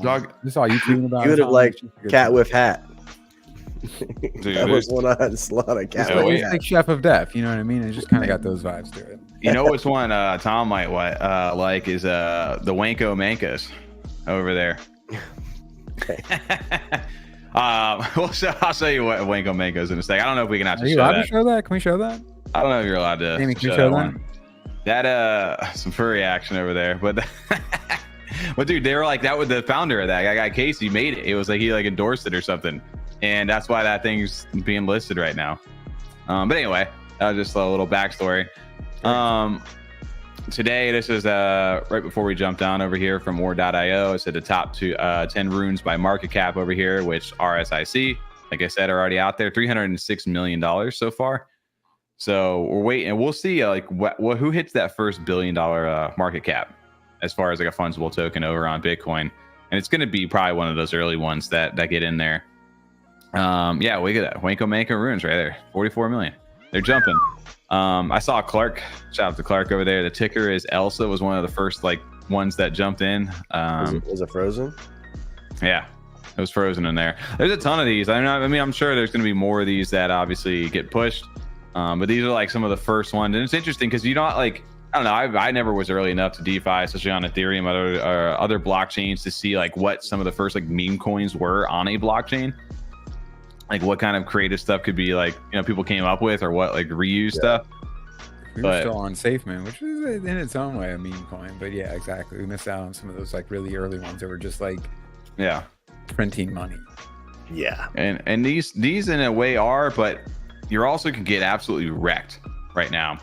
Dog, this all you tweeting about. You would have liked Cat with Hat. Dude, that was one on Solana. Cat with It's like Chef of Death. You know what I mean? It just kind of got those vibes to it. You know which one Tom might like is the Wanko Mankas over there. I'll show you what Wanko Manko's in a sec. I don't know if we can actually show that. Are you allowed to show that? Can we show that? I don't know if you're allowed to. Amy, can you show that one. That some furry action over there, but but dude, they were like that with the founder of that guy Casey made it. It was like he like endorsed it or something, and that's why that thing's being listed right now. But anyway, that was just a little backstory. Today, this is right before we jump down over here from War.io. It's at the top 10 runes by market cap over here, which RSIC, like I said, are already out there. $306 million so far. So we're waiting, and we'll see like who hits that first $1 billion market cap as far as like a fungible token over on Bitcoin. And it's going to be probably one of those early ones that get in there. Yeah, look at that. Wanko Manko runes right there. 44 million. They're jumping. I saw Clark. Shout out to Clark over there. The ticker is Elsa. Was one of the first like ones that jumped in. Was it frozen? Yeah, it was frozen in there. There's a ton of these. I mean, I'm sure there's going to be more of these that obviously get pushed. But these are like some of the first ones, and it's interesting because you don't like. I don't know. I never was early enough to DeFi, especially on Ethereum or other blockchains, to see like what some of the first like meme coins were on a blockchain. Like what kind of creative stuff could be like, you know, people came up with, or what like reuse stuff. We were still on SafeMoon, which is in its own way a meme coin, but yeah, exactly. We missed out on some of those like really early ones that were just like, printing money. Yeah, and these in a way are, but you also can get absolutely wrecked right now.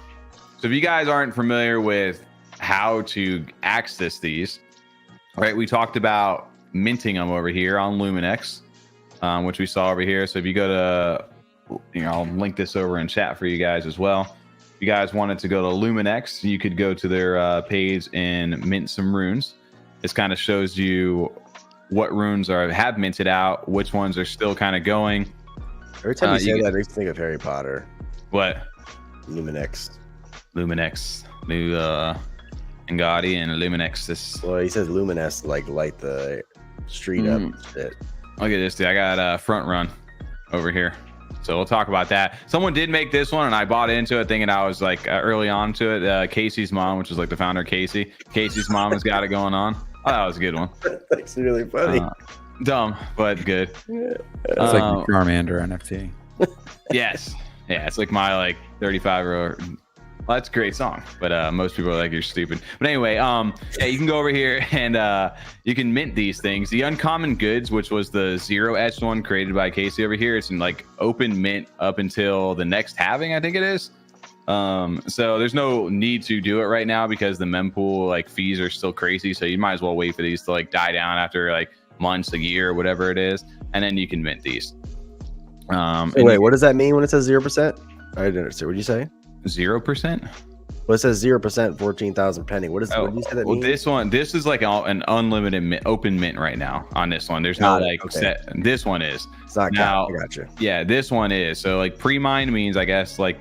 So if you guys aren't familiar with how to access these, right? We talked about minting them over here on LumenX. Which we saw over here. So if you go to, you know, I'll link this over in chat for you guys as well. If you guys wanted to go to LumenX, you could go to their page and mint some runes. This kind of shows you what runes have minted out, which ones are still kind of going. Every time you say that, I think of Harry Potter. What? LumenX. New Ngadi and LumenX. Well, he says Luminous, like light the street up and shit. Look at this, dude. I got front run over here. So we'll talk about that. Someone did make this one, and I bought into it thinking I was like early on to it. Casey's mom, which is like the founder of Casey. Casey's mom has got it going on. Oh, that was a good one. That's really funny. Dumb, but good. It's like the Charmander NFT. Yes. Yeah, it's like my like 35 Well, that's a great song, but most people are like, you're stupid. But anyway, yeah, you can go over here and you can mint these things. The Uncommon Goods, which was the zero etched one created by Casey over here, it's in like open mint up until the next halving, I think it is. So there's no need to do it right now because the mempool like fees are still crazy. So you might as well wait for these to like die down after like months, a year, whatever it is, and then you can mint these. Wait, what does that mean when it says 0%? I didn't understand. What did you say? 0%? Well, it says 0%, 14,000 pending. What did you say that means? This is like an unlimited open mint right now on this one. There's no set. This one is. It's not now. I gotcha. Yeah, this one is. So like pre-mine means, I guess, like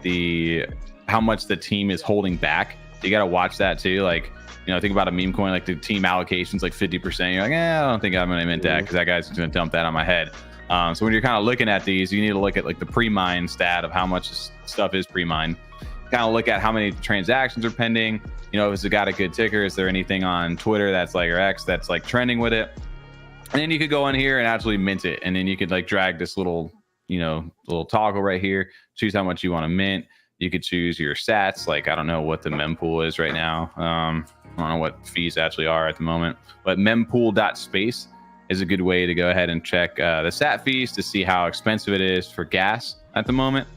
how much the team is holding back. You got to watch that too. Like, you know, think about a meme coin, like the team allocation's like 50%. You're like, I don't think I'm going to mint that because that guy's going to dump that on my head. So when you're kind of looking at these, you need to look at like the pre-mine stat of how much stuff is pre-mined. Kind of look at how many transactions are pending. You know, if it's got a good ticker, is there anything on Twitter that's like, or X that's like trending with it? And then you could go in here and actually mint it. And then you could like drag this little, you know, little toggle right here, choose how much you want to mint. You could choose your sats. Like, I don't know what the mempool is right now. I don't know what fees actually are at the moment, but mempool.space is a good way to go ahead and check the sat fees to see how expensive it is for gas at the moment.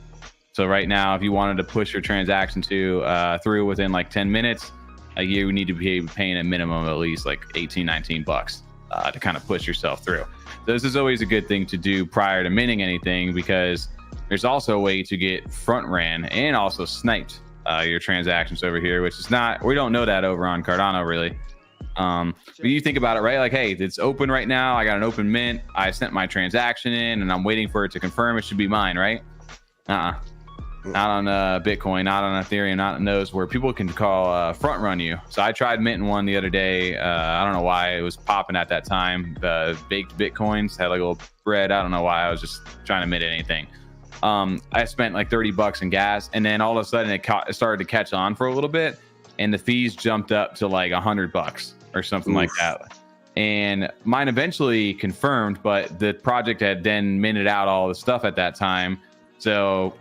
So right now, if you wanted to push your transaction through within like 10 minutes, you need to be paying a minimum of at least like 18, 19 bucks to kind of push yourself through. So this is always a good thing to do prior to minting anything, because there's also a way to get front ran and also sniped your transactions over here, which is not, we don't know that over on Cardano really. But you think about it, right? Like, hey, it's open right now. I got an open mint. I sent my transaction in and I'm waiting for it to confirm. It should be mine, right? Not on Bitcoin, not on Ethereum, not on those where people can call front run you. So I tried minting one the other day. I don't know why it was popping at that time. The baked Bitcoins had like a little bread. I don't know why. I was just trying to mint anything. I spent like 30 bucks in gas, and then all of a sudden it started to catch on for a little bit, and the fees jumped up to like 100 bucks or something like that. And mine eventually confirmed, but the project had then minted out all the stuff at that time. So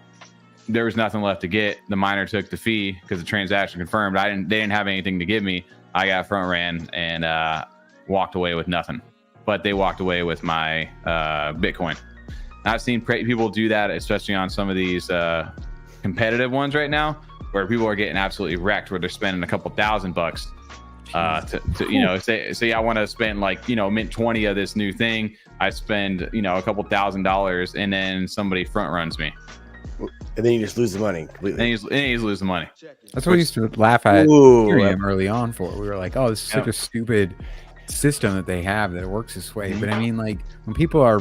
there was nothing left to get. The miner took the fee because the transaction confirmed. They didn't have anything to give me. I got front ran and walked away with nothing. But they walked away with my Bitcoin. And I've seen people do that, especially on some of these competitive ones right now, where people are getting absolutely wrecked, where they're spending a couple $1,000 to you know, say I want to spend like, you know, mint 20 of this new thing. I spend, you know, a couple $1,000, and then somebody front runs me. And then you just lose the money completely. And you lose the money. That's what we used to laugh at Ethereum early on for. We were like, oh, this is such a stupid system that they have that it works this way. But I mean, like, when people are,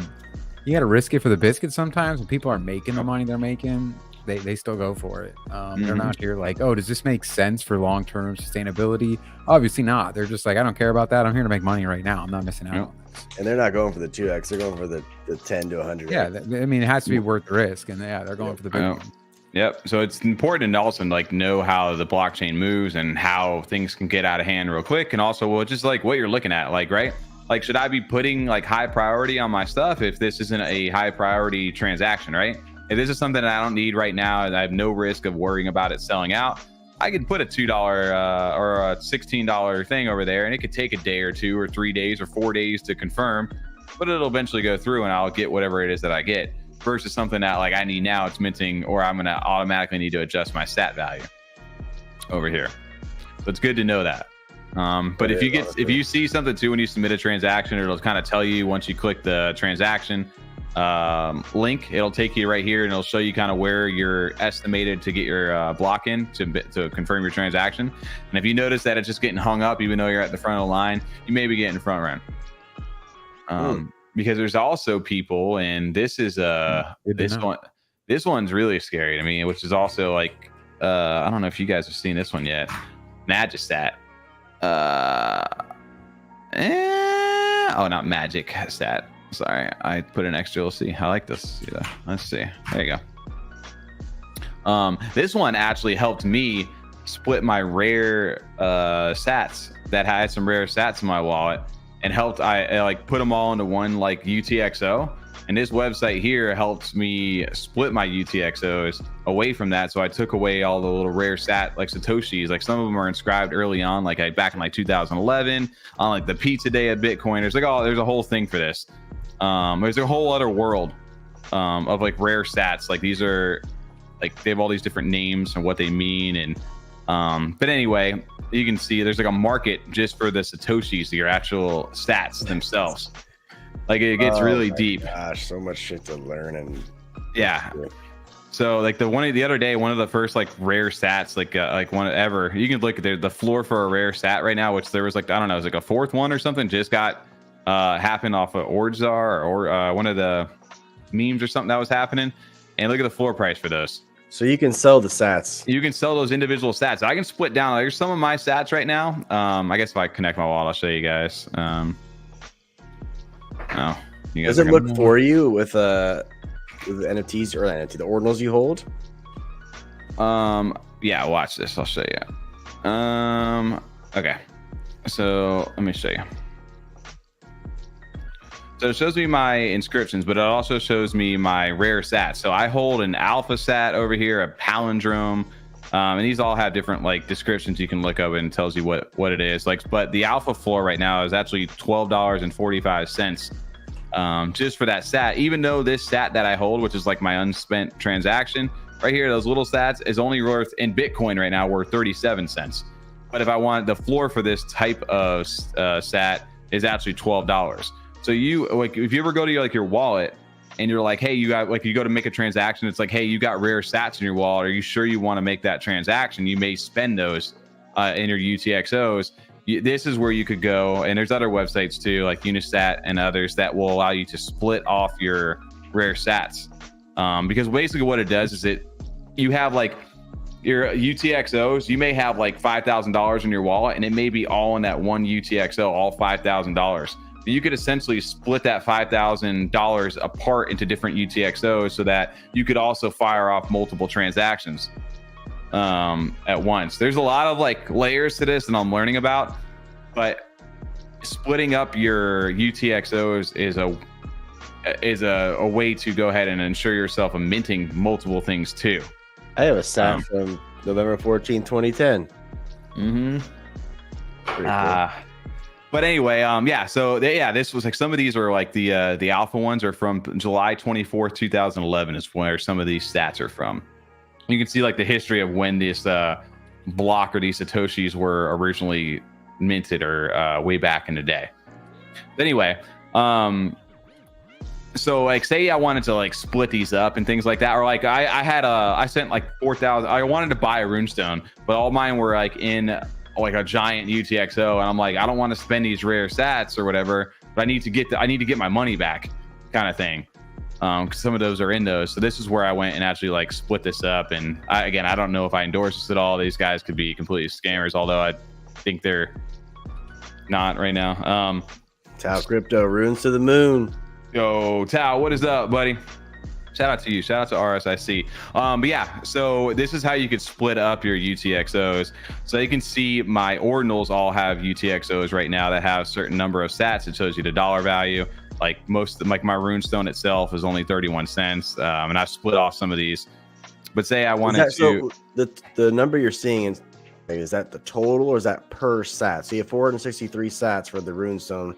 you got to risk it for the biscuit sometimes. When people are making the money they're making, they still go for it. They're not here like, oh, does this make sense for long-term sustainability? Obviously not. They're just like, I don't care about that. I'm here to make money right now. I'm not missing out on this. And they're not going for the 2x. They're going for the 10 to 100. Yeah, I mean, it has to be worth the risk. And yeah, they're going for the big one. Yep. So it's important to also like know how the blockchain moves and how things can get out of hand real quick. And also, well, just like what you're looking at, like, right? Like, should I be putting like high priority on my stuff if this isn't a high priority transaction, right? If this is something that I don't need right now and I have no risk of worrying about it selling out, I could put a $2 or a $16 thing over there, and it could take a day or 2 or 3 days or 4 days to confirm, but it'll eventually go through and I'll get whatever it is that I get, versus something that like I need now, it's minting, or I'm going to automatically need to adjust my stat value over here. So it's good to know that. But if you see something too, when you submit a transaction, it'll kind of tell you once you click the transaction link, it'll take you right here and it'll show you kind of where you're estimated to get your block in to confirm your transaction. And if you notice that it's just getting hung up, even though you're at the front of the line, you may be getting front run. Because there's also people, and this is this one's really scary to me, which is also like I don't know if you guys have seen this one yet. Magisat. Not Magic Stat. Sorry, I put an extra. We'll see. I like this. Yeah, let's see. There you go. This one actually helped me split my rare sats that had some rare sats in my wallet, and helped I like put them all into one like UTXO, And this website here helps me split my UTXOs away from that. So I took away all the little rare sat like Satoshis. Like some of them are inscribed early on, like back in like 2011 on like the pizza day of Bitcoin. There's like, oh, there's a whole thing for this. There's a whole other world of like rare sats. Like these are like, they have all these different names and what they mean. And but anyway, you can see there's like a market just for the Satoshis, your actual stats themselves. Like it gets really deep. Gosh, so much shit to learn. And yeah. So like the other day, one of the first like rare sats, like one ever, you can look at the floor for a rare sat right now, which there was like, I don't know, it was like a fourth one or something, just got happened off of Ordzar or one of the memes or something that was happening. And look at the floor price for those. So you can sell the sats. You can sell those individual sats. I can split down. There's some of my sats right now. I guess if I connect my wallet, I'll show you guys. Oh, you guys does it look for you with the NFTs or the ordinals you hold? Yeah, watch this. I'll show you. Okay. So let me show you. So it shows me my inscriptions, but it also shows me my rare sats. So I hold an alpha sat over here, a palindrome, and these all have different like descriptions you can look up and it tells you what it is. Like, but the alpha floor right now is actually $12.45 just for that sat. Even though this sat that I hold, which is like my unspent transaction right here, those little sats is only worth in Bitcoin right now worth 37 cents. But if I want the floor for this type of sat is actually $12. So you like if you ever go to your wallet and you're like, hey, you got like you go to make a transaction, it's like, hey, you got rare sats in your wallet. Are you sure you want to make that transaction? You may spend those in your UTXOs. This is where you could go, and there's other websites too, like Unisat and others that will allow you to split off your rare sats. Because basically what it does is you have like your UTXOs, you may have like $5,000 in your wallet, and it may be all in that one UTXO, all $5,000. You could essentially split that $5,000 apart into different UTXOs so that you could also fire off multiple transactions at once. There's a lot of like layers to this and I'm learning about, but splitting up your UTXOs is a way to go ahead and ensure yourself of minting multiple things too. I have a stat from November 14, 2010. Mm-hmm. Cool. But anyway, yeah. So this was like some of these are like the alpha ones are from July 24th, 2011 is where some of these stats are from. You can see like the history of when this block or these Satoshis were originally minted or way back in the day. But anyway, so like say I wanted to like split these up and things like that, or like I sent like 4,000. I wanted to buy a runestone, but all mine were like in like a giant UTXO, and I'm like, I don't want to spend these rare sats or whatever, but I need to get my money back, kind of thing. Because some of those are in those. So this is where I went and actually like split this up. And I don't know if I endorse this at all. These guys could be completely scammers, although I think they're not right now. Tau Crypto, runes to the moon. Yo, Tau, what is up, buddy? Shout out to you. Shout out to RSIC. But yeah, so this is how you could split up your UTXOs. So you can see my ordinals all have UTXOs right now that have a certain number of sats. It shows you the dollar value. Like like my runestone itself is only 31 cents. And I've split off some of these. But say I wanted to. So the number you're seeing is that the total or is that per sat? So you have 463 sats for the runestone.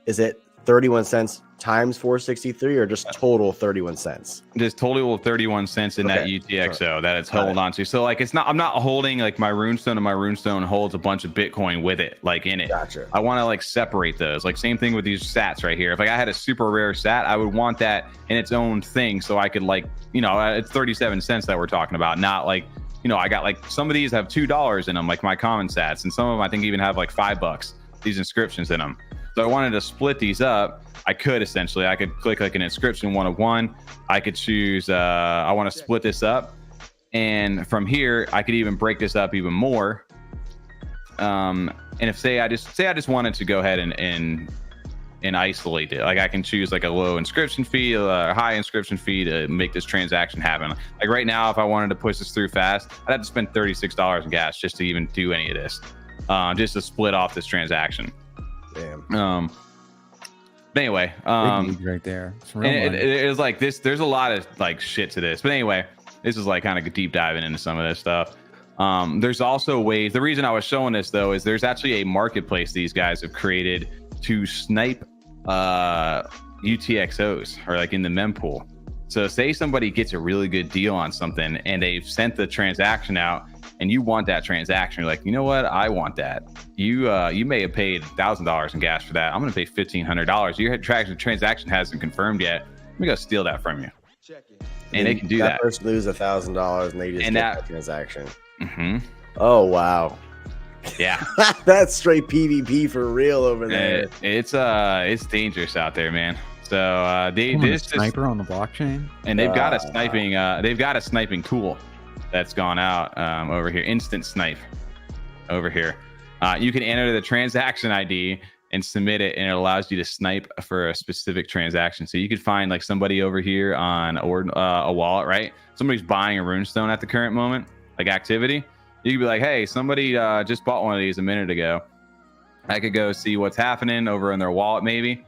Is it 31 cents times 463 or just total 31 cents? Just total 31 cents in that UTXO that it's held on to. So like I'm not holding like my runestone, and my runestone holds a bunch of Bitcoin with it, like in it. Gotcha. I want to like separate those. Like same thing with these sats right here. If like I had a super rare sat, I would want that in its own thing so I could like, it's 37 cents that we're talking about, not like, I got like some of these have $2 in them, like my common sats, and some of them I think even have like $5, these inscriptions in them. So I wanted to split these up. I could click like an inscription 101. I could choose, I want to split this up. And from here, I could even break this up even more. And if say I just wanted to go ahead and isolate it, like I can choose like a low inscription fee, a high inscription fee to make this transaction happen. Like right now, if I wanted to push this through fast, I'd have to spend $36 in gas just to even do any of this, just to split off this transaction. Damn. But anyway, Big league right there. It's real and money. it was like this. There's a lot of like shit to this. But anyway, this is like kind of deep diving into some of this stuff. There's also ways. The reason I was showing this though is there's actually a marketplace these guys have created to snipe UTXOs or like in the mempool. So say somebody gets a really good deal on something and they've sent the transaction out and you want that transaction. You're like, you know what? I want that. You may have paid $1,000 in gas for that. I'm going to pay $1,500. Your transaction hasn't confirmed yet. Let me go steal that from you. And they can do that. That person loses $1,000 and they just get that transaction. Mm-hmm. Oh, wow. Yeah. That's straight PvP for real over there. It's dangerous out there, man. So this sniper on the blockchain, and they've got a sniping tool that's gone out over here. Instant snipe over here. You can enter the transaction ID and submit it, and it allows you to snipe for a specific transaction. So you could find like somebody over here on a wallet, right? Somebody's buying a runestone at the current moment, like activity. You could be like, hey, somebody just bought one of these a minute ago. I could go see what's happening over in their wallet, maybe.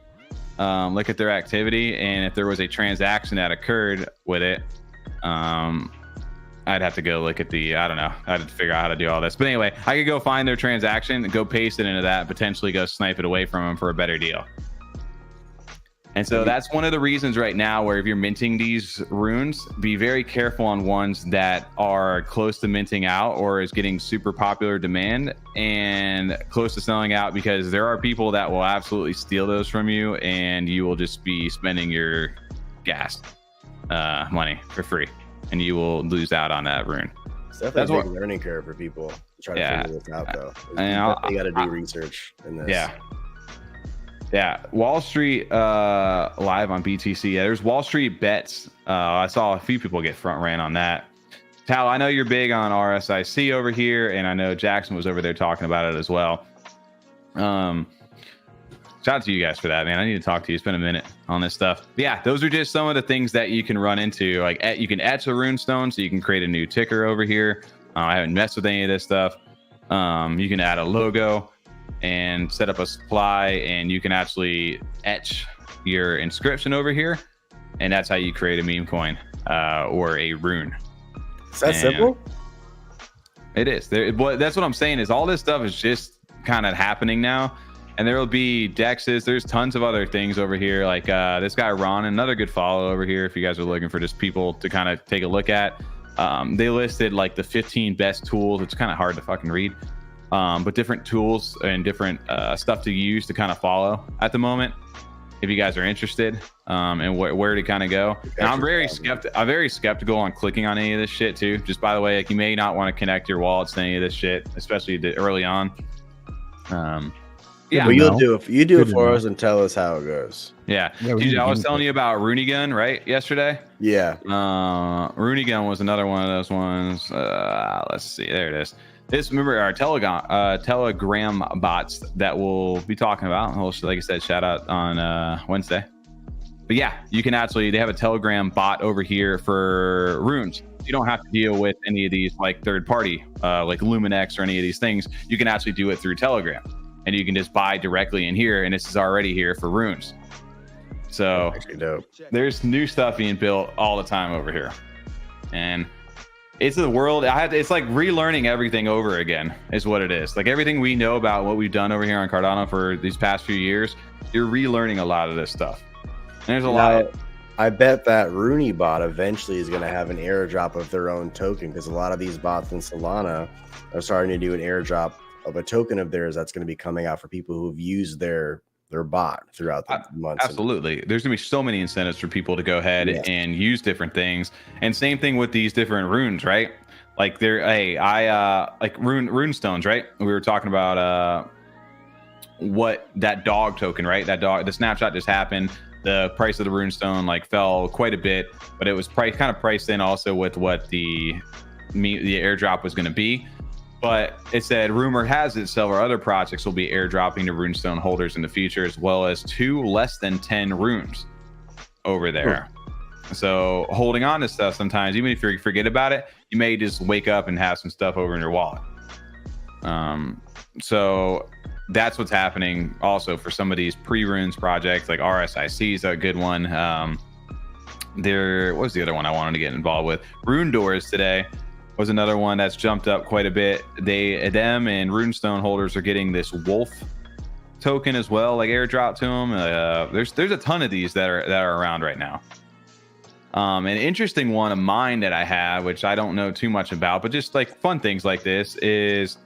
Look at their activity, and if there was a transaction that occurred with it, I'd have to go look at the, I don't know, I'd have to figure out how to do all this. But anyway, I could go find their transaction and go paste it into that, potentially go snipe it away from them for a better deal. And so that's one of the reasons right now where if you're minting these runes, be very careful on ones that are close to minting out or is getting super popular demand and close to selling out, because there are people that will absolutely steal those from you and you will just be spending your gas money for free and you will lose out on that rune. It's definitely a big learning curve for people to try to figure this out, though. You got to do research in this. Yeah, Wall Street live on BTC. Yeah, there's Wall Street bets. I saw a few people get front ran on that. Tal, I know you're big on RSIC over here, and I know Jackson was over there talking about it as well. Shout out to you guys for that, man. I need to talk to you. It's been a minute on this stuff. But yeah, those are just some of the things that you can run into. Like you can etch a runestone, so you can create a new ticker over here. I haven't messed with any of this stuff. You can add a logo and set up a supply, and you can actually etch your inscription over here, and that's how you create a meme coin or a rune. Is that simple? It is. But that's what I'm saying is all this stuff is just kind of happening now, and there will be dexes. There's tons of other things over here, like this guy Ron, another good follow over here if you guys are looking for just people to kind of take a look at. They listed like the 15 best tools. It's kind of hard to fucking read. But different tools and different stuff to use to kind of follow at the moment, if you guys are interested, and where to kind of go. And I'm very skeptical on clicking on any of this shit too. Just by the way, like you may not want to connect your wallets to any of this shit, especially early on. Yeah, but you'll do it. You do it for us and tell us how it goes. Yeah. I was telling you about RuneGun, right? Yesterday. Yeah. RuneGun was another one of those ones. Let's see. There it is. Remember our Telegram bots that we'll be talking about. Like I said, shout out on Wednesday. But yeah, you can they have a Telegram bot over here for runes. You don't have to deal with any of these like third party, like Luminex or any of these things. You can actually do it through Telegram, and you can just buy directly in here, and this is already here for runes. So there's new stuff being built all the time over here, and it's the world. It's like relearning everything over again is what it is. Like everything we know about what we've done over here on Cardano for these past few years, you're relearning a lot of this stuff. And there's a lot. I bet that Rune bot eventually is going to have an airdrop of their own token, because a lot of these bots in Solana are starting to do an airdrop of a token of theirs that's going to be coming out for people who've used their bot throughout the months. Absolutely. There's gonna be so many incentives for people to go ahead and use different things. And same thing with these different runes, right? Like like Runestones, right? We were talking about what that dog token, right? That dog, the snapshot just happened. The price of the runestone like fell quite a bit, but it was kind of priced in also with what the airdrop was going to be. But it said, rumor has it several other projects will be airdropping to runestone holders in the future, as well as 2 less than 10 runes over there. So holding on to stuff sometimes, even if you forget about it, you may just wake up and have some stuff over in your wallet. So that's what's happening also for some of these pre-runes projects, like RSIC is a good one. What was the other one I wanted to get involved with? Rune Doors today was another one that's jumped up quite a bit. Them and Runestone holders are getting this wolf token as well, like airdrop to them. There's a ton of these that are around right now. An interesting one of mine that I have, which I don't know too much about, but just like fun things like this, is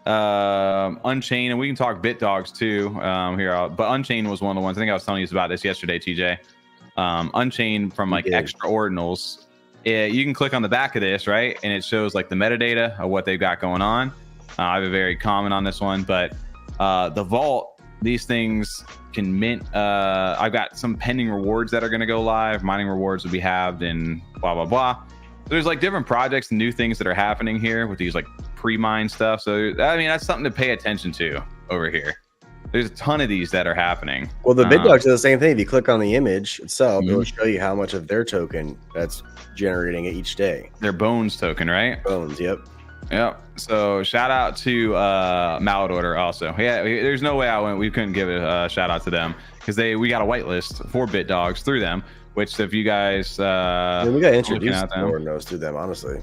Unchained, and we can talk Bitdogs too here. But Unchained was one of the ones. I think I was telling you about this yesterday, TJ. Unchained from like extra ordinals. You can click on the back of this, right, and it shows like the metadata of what they've got going on. I have a very common on this one, but the vault, these things can mint. I've got some pending rewards that are going to go live. Mining rewards will be halved and blah blah blah. There's like different projects and new things that are happening here with these like pre-mine stuff. So I mean, that's something to pay attention to over here. There's a ton of these that are happening. Well, the Bitdogs are the same thing. If you click on the image itself, it'll show you how much of their token that's generating it each day. Their bones token, right? Bones, yep. Yep. So shout out to Mallard Order also. Yeah, there's no way we couldn't give a shout out to them because we got a whitelist for Bitdogs through them. Which if you guys, we got introduced to Ordinals through them, honestly.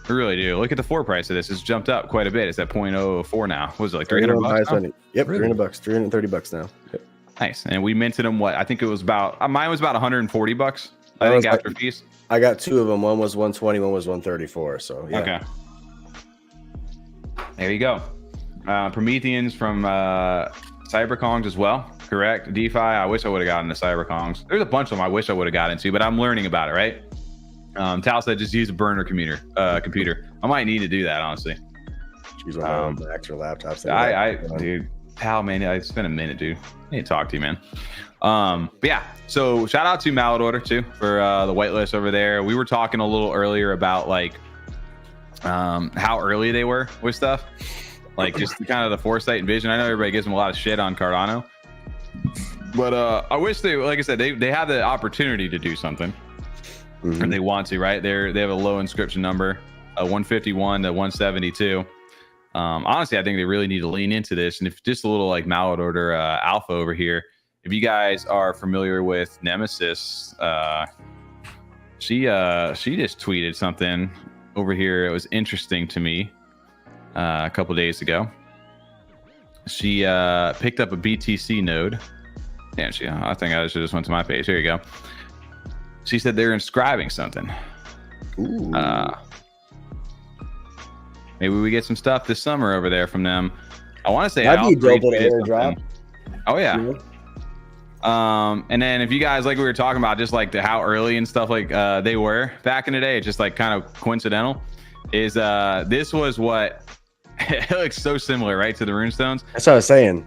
We really do. Look at the floor price of this. It's jumped up quite a bit. It's at 0.04 now. What was it, like $300? Yep, really? $300, $330 now. Yep. Nice. And we minted them. What I think it was about. Mine was about $140. I think after fees. I got two of them. One was 120. One was 134. So yeah. Okay. There you go. Prometheans from Cyberkongs as well. Correct. DeFi. I wish I would have gotten the Cyberkongs. There's a bunch of them I wish I would have got into, but I'm learning about it, right? Tal said just use a burner computer. I might need to do that, honestly. Use one of the extra laptops. Dude, Tal, man, it's been a minute, dude. I need to talk to you, man. But yeah, so shout out to Mallard Order too for the whitelist over there. We were talking a little earlier about like how early they were with stuff, like just kind of the foresight and vision. I know everybody gives them a lot of shit on Cardano, but I wish they, like I said, they have the opportunity to do something. And they want to, right? They have a low inscription number, 151 to 172. Honestly, I think they really need to lean into this. And if just a little like Mallard Order alpha over here, if you guys are familiar with Nemesis, she just tweeted something over here. It was interesting to me a couple days ago. She picked up a BTC node. Yeah, I think I should just went to my page. Here you go. She said they're inscribing something. Ooh. Maybe we get some stuff this summer over there from them. I want to say that'd be dope with airdrop. Oh yeah. And then if you guys, like we were talking about, just like how early and stuff like they were back in the day, just like kind of coincidental, is this was what it looks so similar, right, to the Runestones. That's what I was saying.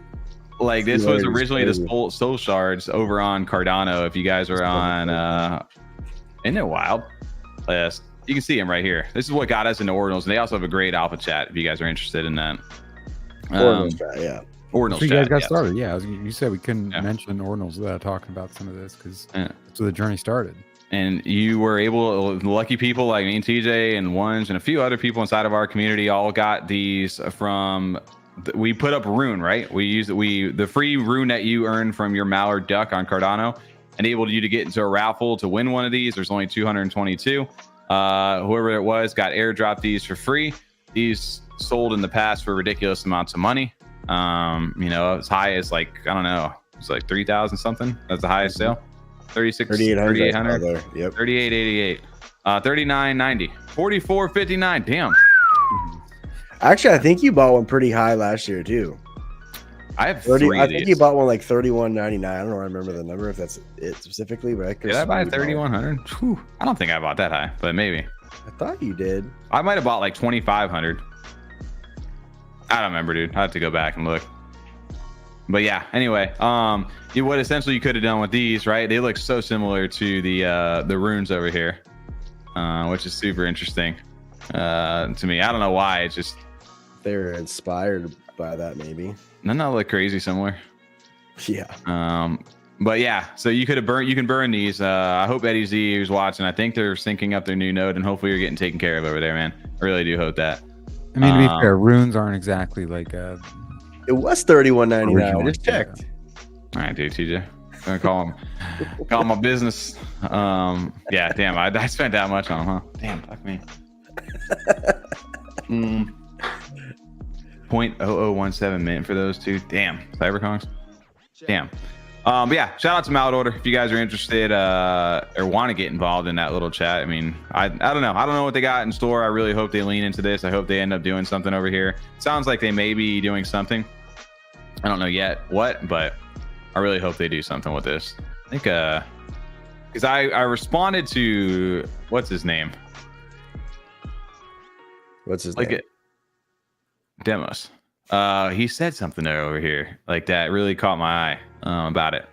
Like this was originally the soul shards over on Cardano. If you guys are on, isn't it wild? Yes, you can see them right here. This is what got us into Ordinals, and they also have a great alpha chat if you guys are interested in that. Ordinals chat, yeah. Ordinals. So you guys got started, yeah. You said we couldn't mention Ordinals without talking about some of this because that's where the journey started. And you were able, lucky people like me and TJ and Ones and a few other people inside of our community all got these from. We put up Rune, right? We used the free Rune that you earn from your Mallard duck on Cardano enabled you to get into a raffle to win one of these. There's only 222. Whoever it was got airdropped these for free. These sold in the past for ridiculous amounts of money. As high as like, I don't know, it's like 3,000 something. That's the highest sale. 3,800. Yep. 3888. 3990. 4459. Damn. Actually, I think you bought one pretty high last year too. I have 30. I think you bought one like 31.99. I don't remember the number if that's it specifically, but did I buy 3,100? I don't think I bought that high, but maybe. I thought you did. I might have bought like 2,500. I don't remember, dude. I have to go back and look. But yeah, anyway, what essentially you could have done with these, right? They look so similar to the runes over here, which is super interesting to me. I don't know why. It's just they're inspired by that, maybe. Doesn't that look crazy similar? Yeah. But yeah, so you can burn these. I hope Eddie Z who's watching. I think they're syncing up their new node, and hopefully you're getting taken care of over there, man. I really do hope that. I mean, to be fair, runes aren't exactly like It was $31.99. I Originally, just checked. All right, dude, TJ. I'm gonna call him my business. Yeah, damn, I spent that much on him, huh? Damn, fuck me. 0.0017 mint for those two. Damn, Cyberconks. Damn. But yeah, shout out to Mallard Order if you guys are interested or want to get involved in that little chat. I mean, I don't know. I don't know what they got in store. I really hope they lean into this. I hope they end up doing something over here. Sounds like they may be doing something. I don't know yet what, but I really hope they do something with this. I think because I responded to what's his name? What's his name? Demos. He said something there over here like that really caught my eye about it.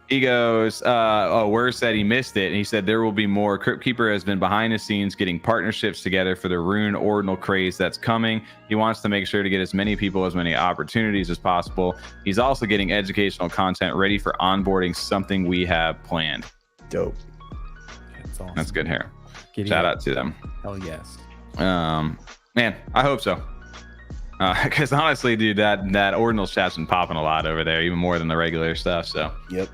He goes, Word said he missed it, and he said there will be more. Crypt Keeper has been behind the scenes getting partnerships together for the Rune Ordinal craze that's coming. He wants to make sure to get as many people as many opportunities as possible. He's also getting educational content ready for onboarding, something we have planned. Dope. That's awesome. That's good hair. Giddy Shout up. out to them. Hell yes. Man, I hope so. Because honestly, dude, that Ordinals chat's been popping a lot over there, even more than the regular stuff. So Yep.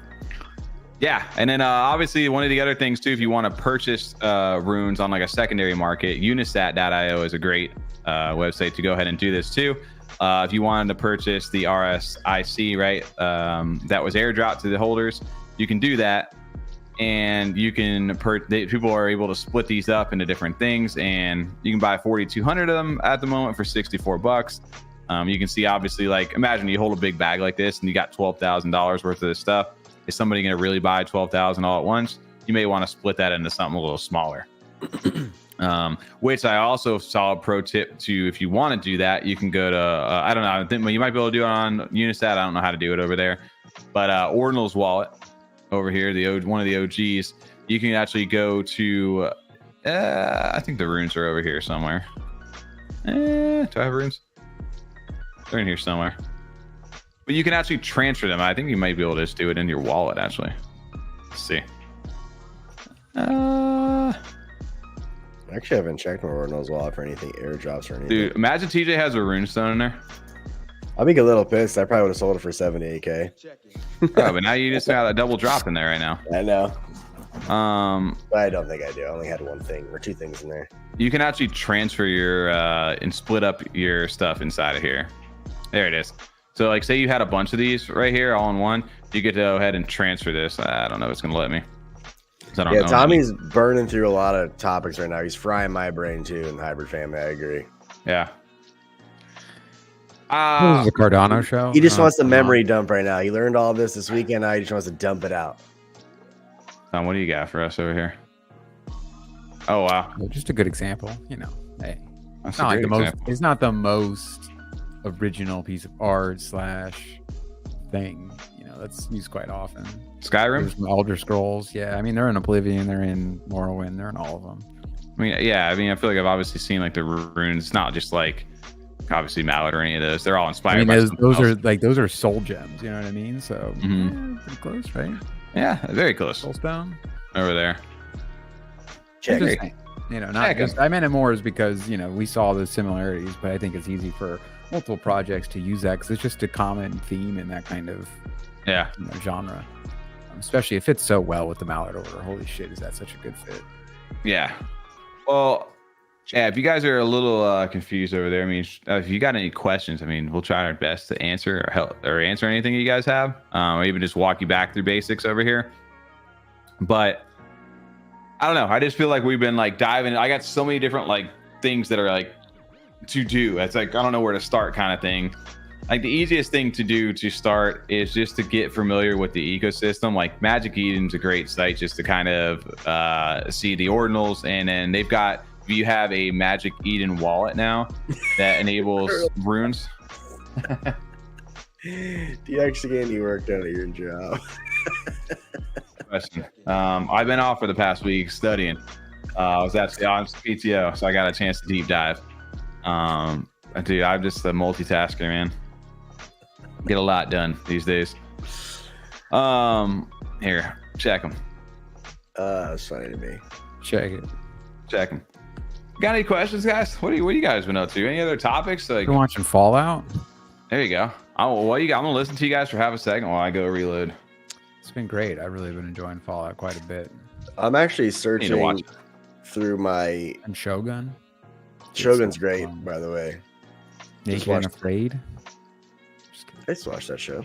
yeah, and then obviously one of the other things too, if you want to purchase runes on like a secondary market, unisat.io is a great website to go ahead and do this too. If you wanted to purchase the RSIC, right, that was airdropped to the holders, you can do that. And you can people are able to split these up into different things, and you can buy 4,200 of them at the moment for $64. You can see, obviously, like, imagine you hold a big bag like this and you got $12,000 worth of this stuff. Is somebody going to really buy 12,000 all at once? You may want to split that into something a little smaller. Which I also saw a pro tip to, if you want to do that, you can go to I don't know, I think you might be able to do it on Unisat. I don't know how to do it over there, but Ordinals wallet over here, one of the OGs, you can actually go to I think the runes are over here somewhere. Do I have runes? They're in here somewhere, but you can actually transfer them. I think you might be able to just do it in your wallet actually. Let's see. Actually, I haven't checked my Ordinals wallet for anything airdrops or anything. Dude, imagine TJ has a runestone in there. I'll be a little pissed. I probably would have sold it for 78K. Oh, but now you just got a double drop in there right now. I know. But I don't think I do. I only had one thing or two things in there. You can actually transfer your and split up your stuff inside of here. There it is. So like, say you had a bunch of these right here all in one, you get to go ahead and transfer this. I don't know if it's gonna let me. I don't know. Tommy's burning through a lot of topics right now. He's frying my brain too in the hybrid family. I agree. Yeah. This is a Cardano show. He just wants the memory dump right now. He learned all this weekend. Now he just wants to dump it out. Tom, what do you got for us over here? Oh wow, Just a good example. You know, hey, that's it's not like the most. example. It's not the most original piece of art / thing. You know, that's used quite often. Skyrim. There's some Elder Scrolls. Yeah, I mean, they're in Oblivion. They're in Morrowind. They're in all of them. I mean, yeah. I mean, I feel like I've obviously seen like the runes. It's not just like obviously Mallard or any of those. They're all inspired. I mean, by those are soul gems. You know what I mean? So pretty close, right? Yeah, very close. Soulstone Over there. Check Just it. saying, you know, not just. I meant it more is because, you know, we saw the similarities, but I think it's easy for multiple projects to use that because it's just a common theme in that kind of genre. Especially if it fits so well with the Mallard Order. Holy shit, is that such a good fit? Yeah. Well, yeah. If you guys are a little confused over there, I mean, if you got any questions, I mean, we'll try our best to answer or help or answer anything you guys have, or even just walk you back through basics over here. But I don't know. I just feel like we've been like diving. I got so many different like things that are like to do. It's like I don't know where to start, kind of thing. Like the easiest thing to do to start is just to get familiar with the ecosystem. Like Magic Eden's a great site just to kind of see the ordinals, and then they've got. You have a Magic Eden wallet now that enables runes. Do you actually get any work done at your job? Question. I've been off for the past week studying. I was actually on PTO, so I got a chance to deep dive. Dude, I'm just a multitasker, man. Get a lot done these days. Here, check them. That's funny to me. Check it. Check them. Got any questions, guys? What do you guys been up to? Any other topics? Like, You're watching Fallout? there you go. Oh, well, I'm gonna listen to you guys for half a second while I go reload. It's been great. I've really been enjoying Fallout quite a bit. I'm actually searching through my. And Shogun. Shogun's great, by the way. Naked and Afraid. I used to watch that show.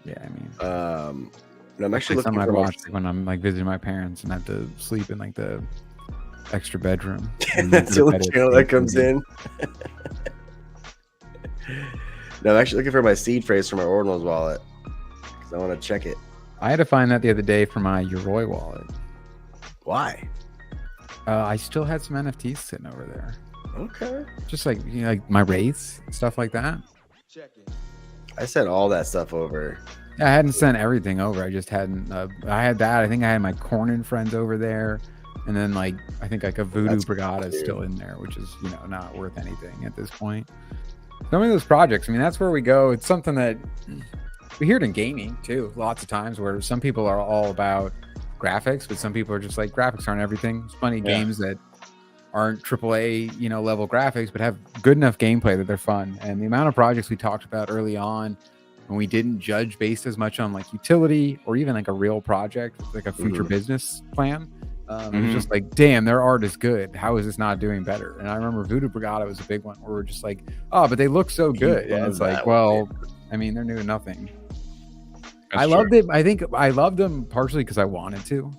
Yeah, I mean, no, I'm actually looking for to watch when I'm like visiting my parents and have to sleep in like the extra bedroom. That's the only channel that comes in. No, I'm actually looking for my seed phrase for my Ordinals wallet because I want to check it. I had to find that the other day for my Yoroi wallet. Why? I still had some NFTs sitting over there. Okay. Just like, you know, like my wraiths, stuff like that. I sent all that stuff over. Yeah, I hadn't sent everything over. I just hadn't. I had that. I think I had my Cornin friends over there, and then like I think like a Voodoo Brigada is still in there, which is, you know, not worth anything at this point. Some of those projects, I mean, that's where we go. It's something that we hear it in gaming too. Lots of times where some people are all about graphics, but some people are just like, graphics aren't everything. There's plenty of games that aren't AAA, you know, level graphics, but have good enough gameplay that they're fun. And the amount of projects we talked about early on, when we didn't judge based as much on like utility or even like a real project, like a future business plan. It was just like, damn, their art is good. How is this not doing better? And I remember Voodoo Brigada was a big one where we're just like, oh, but they look so good. And it's like, well, I mean, they're new to nothing. I loved it. I think I loved them partially because I wanted to,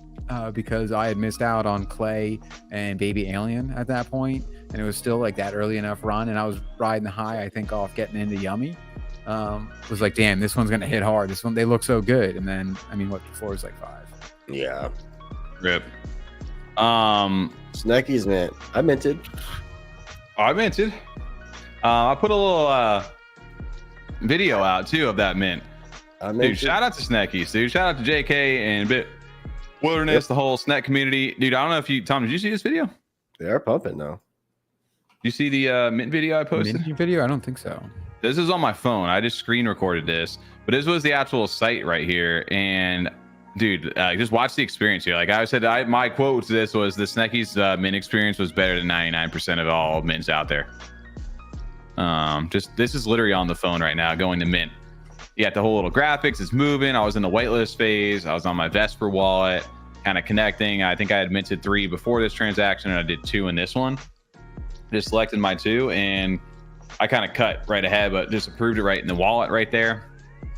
because I had missed out on Clay and Baby Alien at that point, and it was still like that early enough run, and I was riding the high, I think, off getting into Yummy. Was like, damn, this one's gonna hit hard. This one, they look so good. And then, I mean, what before is like 5. Yeah. Rip. Snekkies, man. I minted. I minted. I put a little video out too of that mint. Dude, shout out to Snekkies, dude. Shout out to JK and Bit Wilderness, the whole Snek community. Dude, I don't know if you, Tom, did you see this video? They are pumping though. You see the mint video I posted? Mint video? I don't think so. This is on my phone. I just screen recorded this, but this was the actual site right here. And dude, just watch the experience here. Like I said, my quote to this was, the Snekkies mint experience was better than 99% of all mints out there. This is literally on the phone right now, going to mint. You got the whole little graphics, it's moving. I was in the whitelist phase. I was on my Vesper wallet, kind of connecting. I think I had minted 3 before this transaction, and I did 2 in this one. Just selected my 2, and I kind of cut right ahead, but just approved it right in the wallet right there.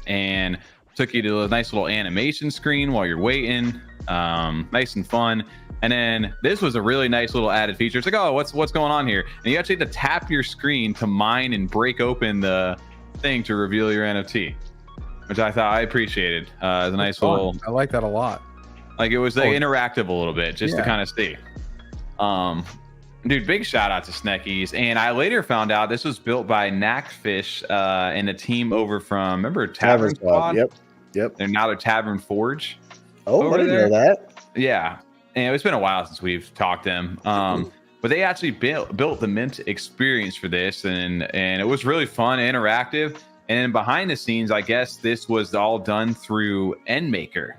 And took you to a nice little animation screen while you're waiting. Nice and fun. And then this was a really nice little added feature. It's like, oh, what's going on here? And you actually have to tap your screen to mine and break open the thing to reveal your NFT, which I thought I appreciated. As a nice little, I like that a lot. Like it was like interactive a little bit, just to kind of see. Dude, big shout out to Snekkies. And I later found out this was built by Knackfish and a team over from, remember Tavern Squad? Yep. They're now Tavern Forge. Oh, I didn't know that. Yeah. And it's been a while since we've talked to them. But they actually built the mint experience for this, and it was really fun, interactive. And behind the scenes, I guess this was all done through Endmaker,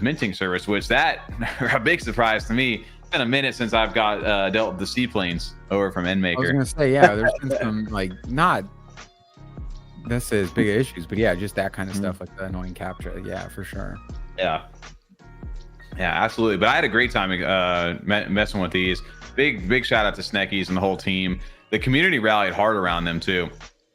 minting service, which that a big surprise to me. It's been a minute since I've got dealt with the seaplanes over from Endmaker. I was gonna say, yeah, there's been some like not necessarily as big issues, but yeah, just that kind of stuff, like the annoying capture. Yeah, for sure. Yeah, absolutely. But I had a great time messing with these. Big shout out to Snekkies and the whole team. The community rallied hard around them too.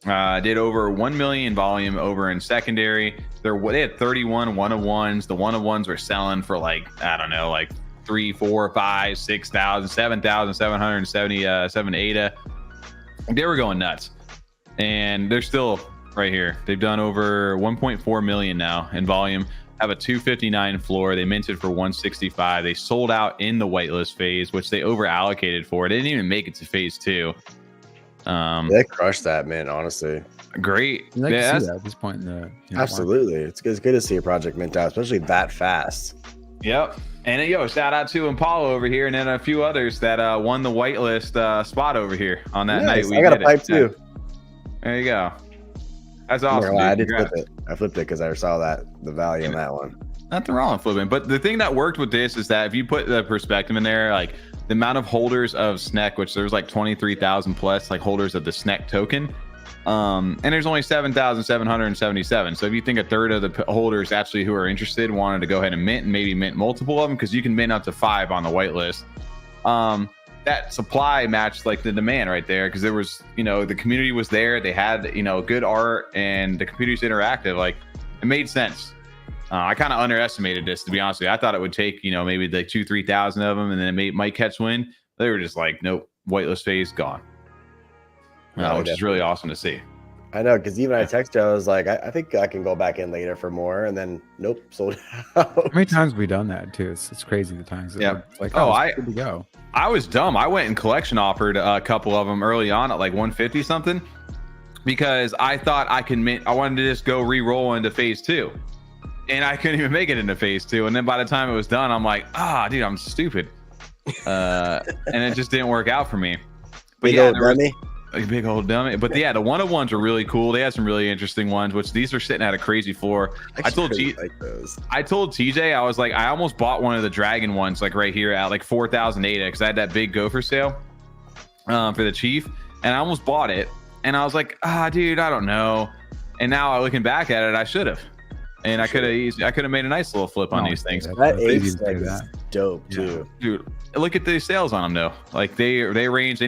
Did over 1 million volume over in secondary. They had 31 one-of-ones. The one-of-ones were selling for like, I don't know, like 3, 4, 5, 6,000, 7,777 ADA. They were going nuts, and they're still right here. They've done over 1.4 million now in volume. Have a 259 floor. They minted for 165. They sold out in the whitelist phase, which they over allocated for. They didn't even make it to phase 2. They crushed that, man. Honestly, great. You like to see that at this point in the absolutely. It's good to see a project mint out, especially that fast. Yep. And shout out to Impala over here, and then a few others that won the whitelist spot over here on that night. I got a pipe too. There you go. That's awesome. I did flip it. I flipped it because I saw the value in that one. Nothing wrong with flipping. But the thing that worked with this is that if you put the perspective in there, like the amount of holders of Snek, which there's like 23,000 plus like holders of the Snek token, And there's only 7,777. So if you think a third of the holders actually who are interested wanted to go ahead and mint, and maybe mint multiple of them, because you can mint up to 5 on the whitelist. That supply matched like the demand right there, because there was, the community was there. They had, good art, and the community's interactive. Like, it made sense. I kind of underestimated this, to be honest with you. I thought it would take, maybe like 2,000-3,000 of them, and then it might catch wind. They were just like, nope, whitelist phase gone. Which is really awesome to see. I know, because even I texted you, I was like, I think I can go back in later for more, and then nope, sold out. How many times have we done that too? It's crazy the times. Yeah. Like, it's good to go. I was dumb. I went and collection offered a couple of them early on at like 150 something, because I thought I wanted to just go re-roll into phase 2, and I couldn't even make it into phase 2. And then by the time it was done, I'm like, dude, I'm stupid. And it just didn't work out for me. But a big old dummy. But yeah, the one-of-ones are really cool. They had some really interesting ones, which these are sitting at a crazy floor. I told TJ, I was like, I almost bought one of the dragon ones, like right here at like 4,000 ADA, because I had that big gopher sale for the chief, and I almost bought it. And I was like, dude, I don't know. And now looking back at it, I should have. And I could have made a nice little flip on these things. That is dope too, dude. Look at the sales on them though. Like they range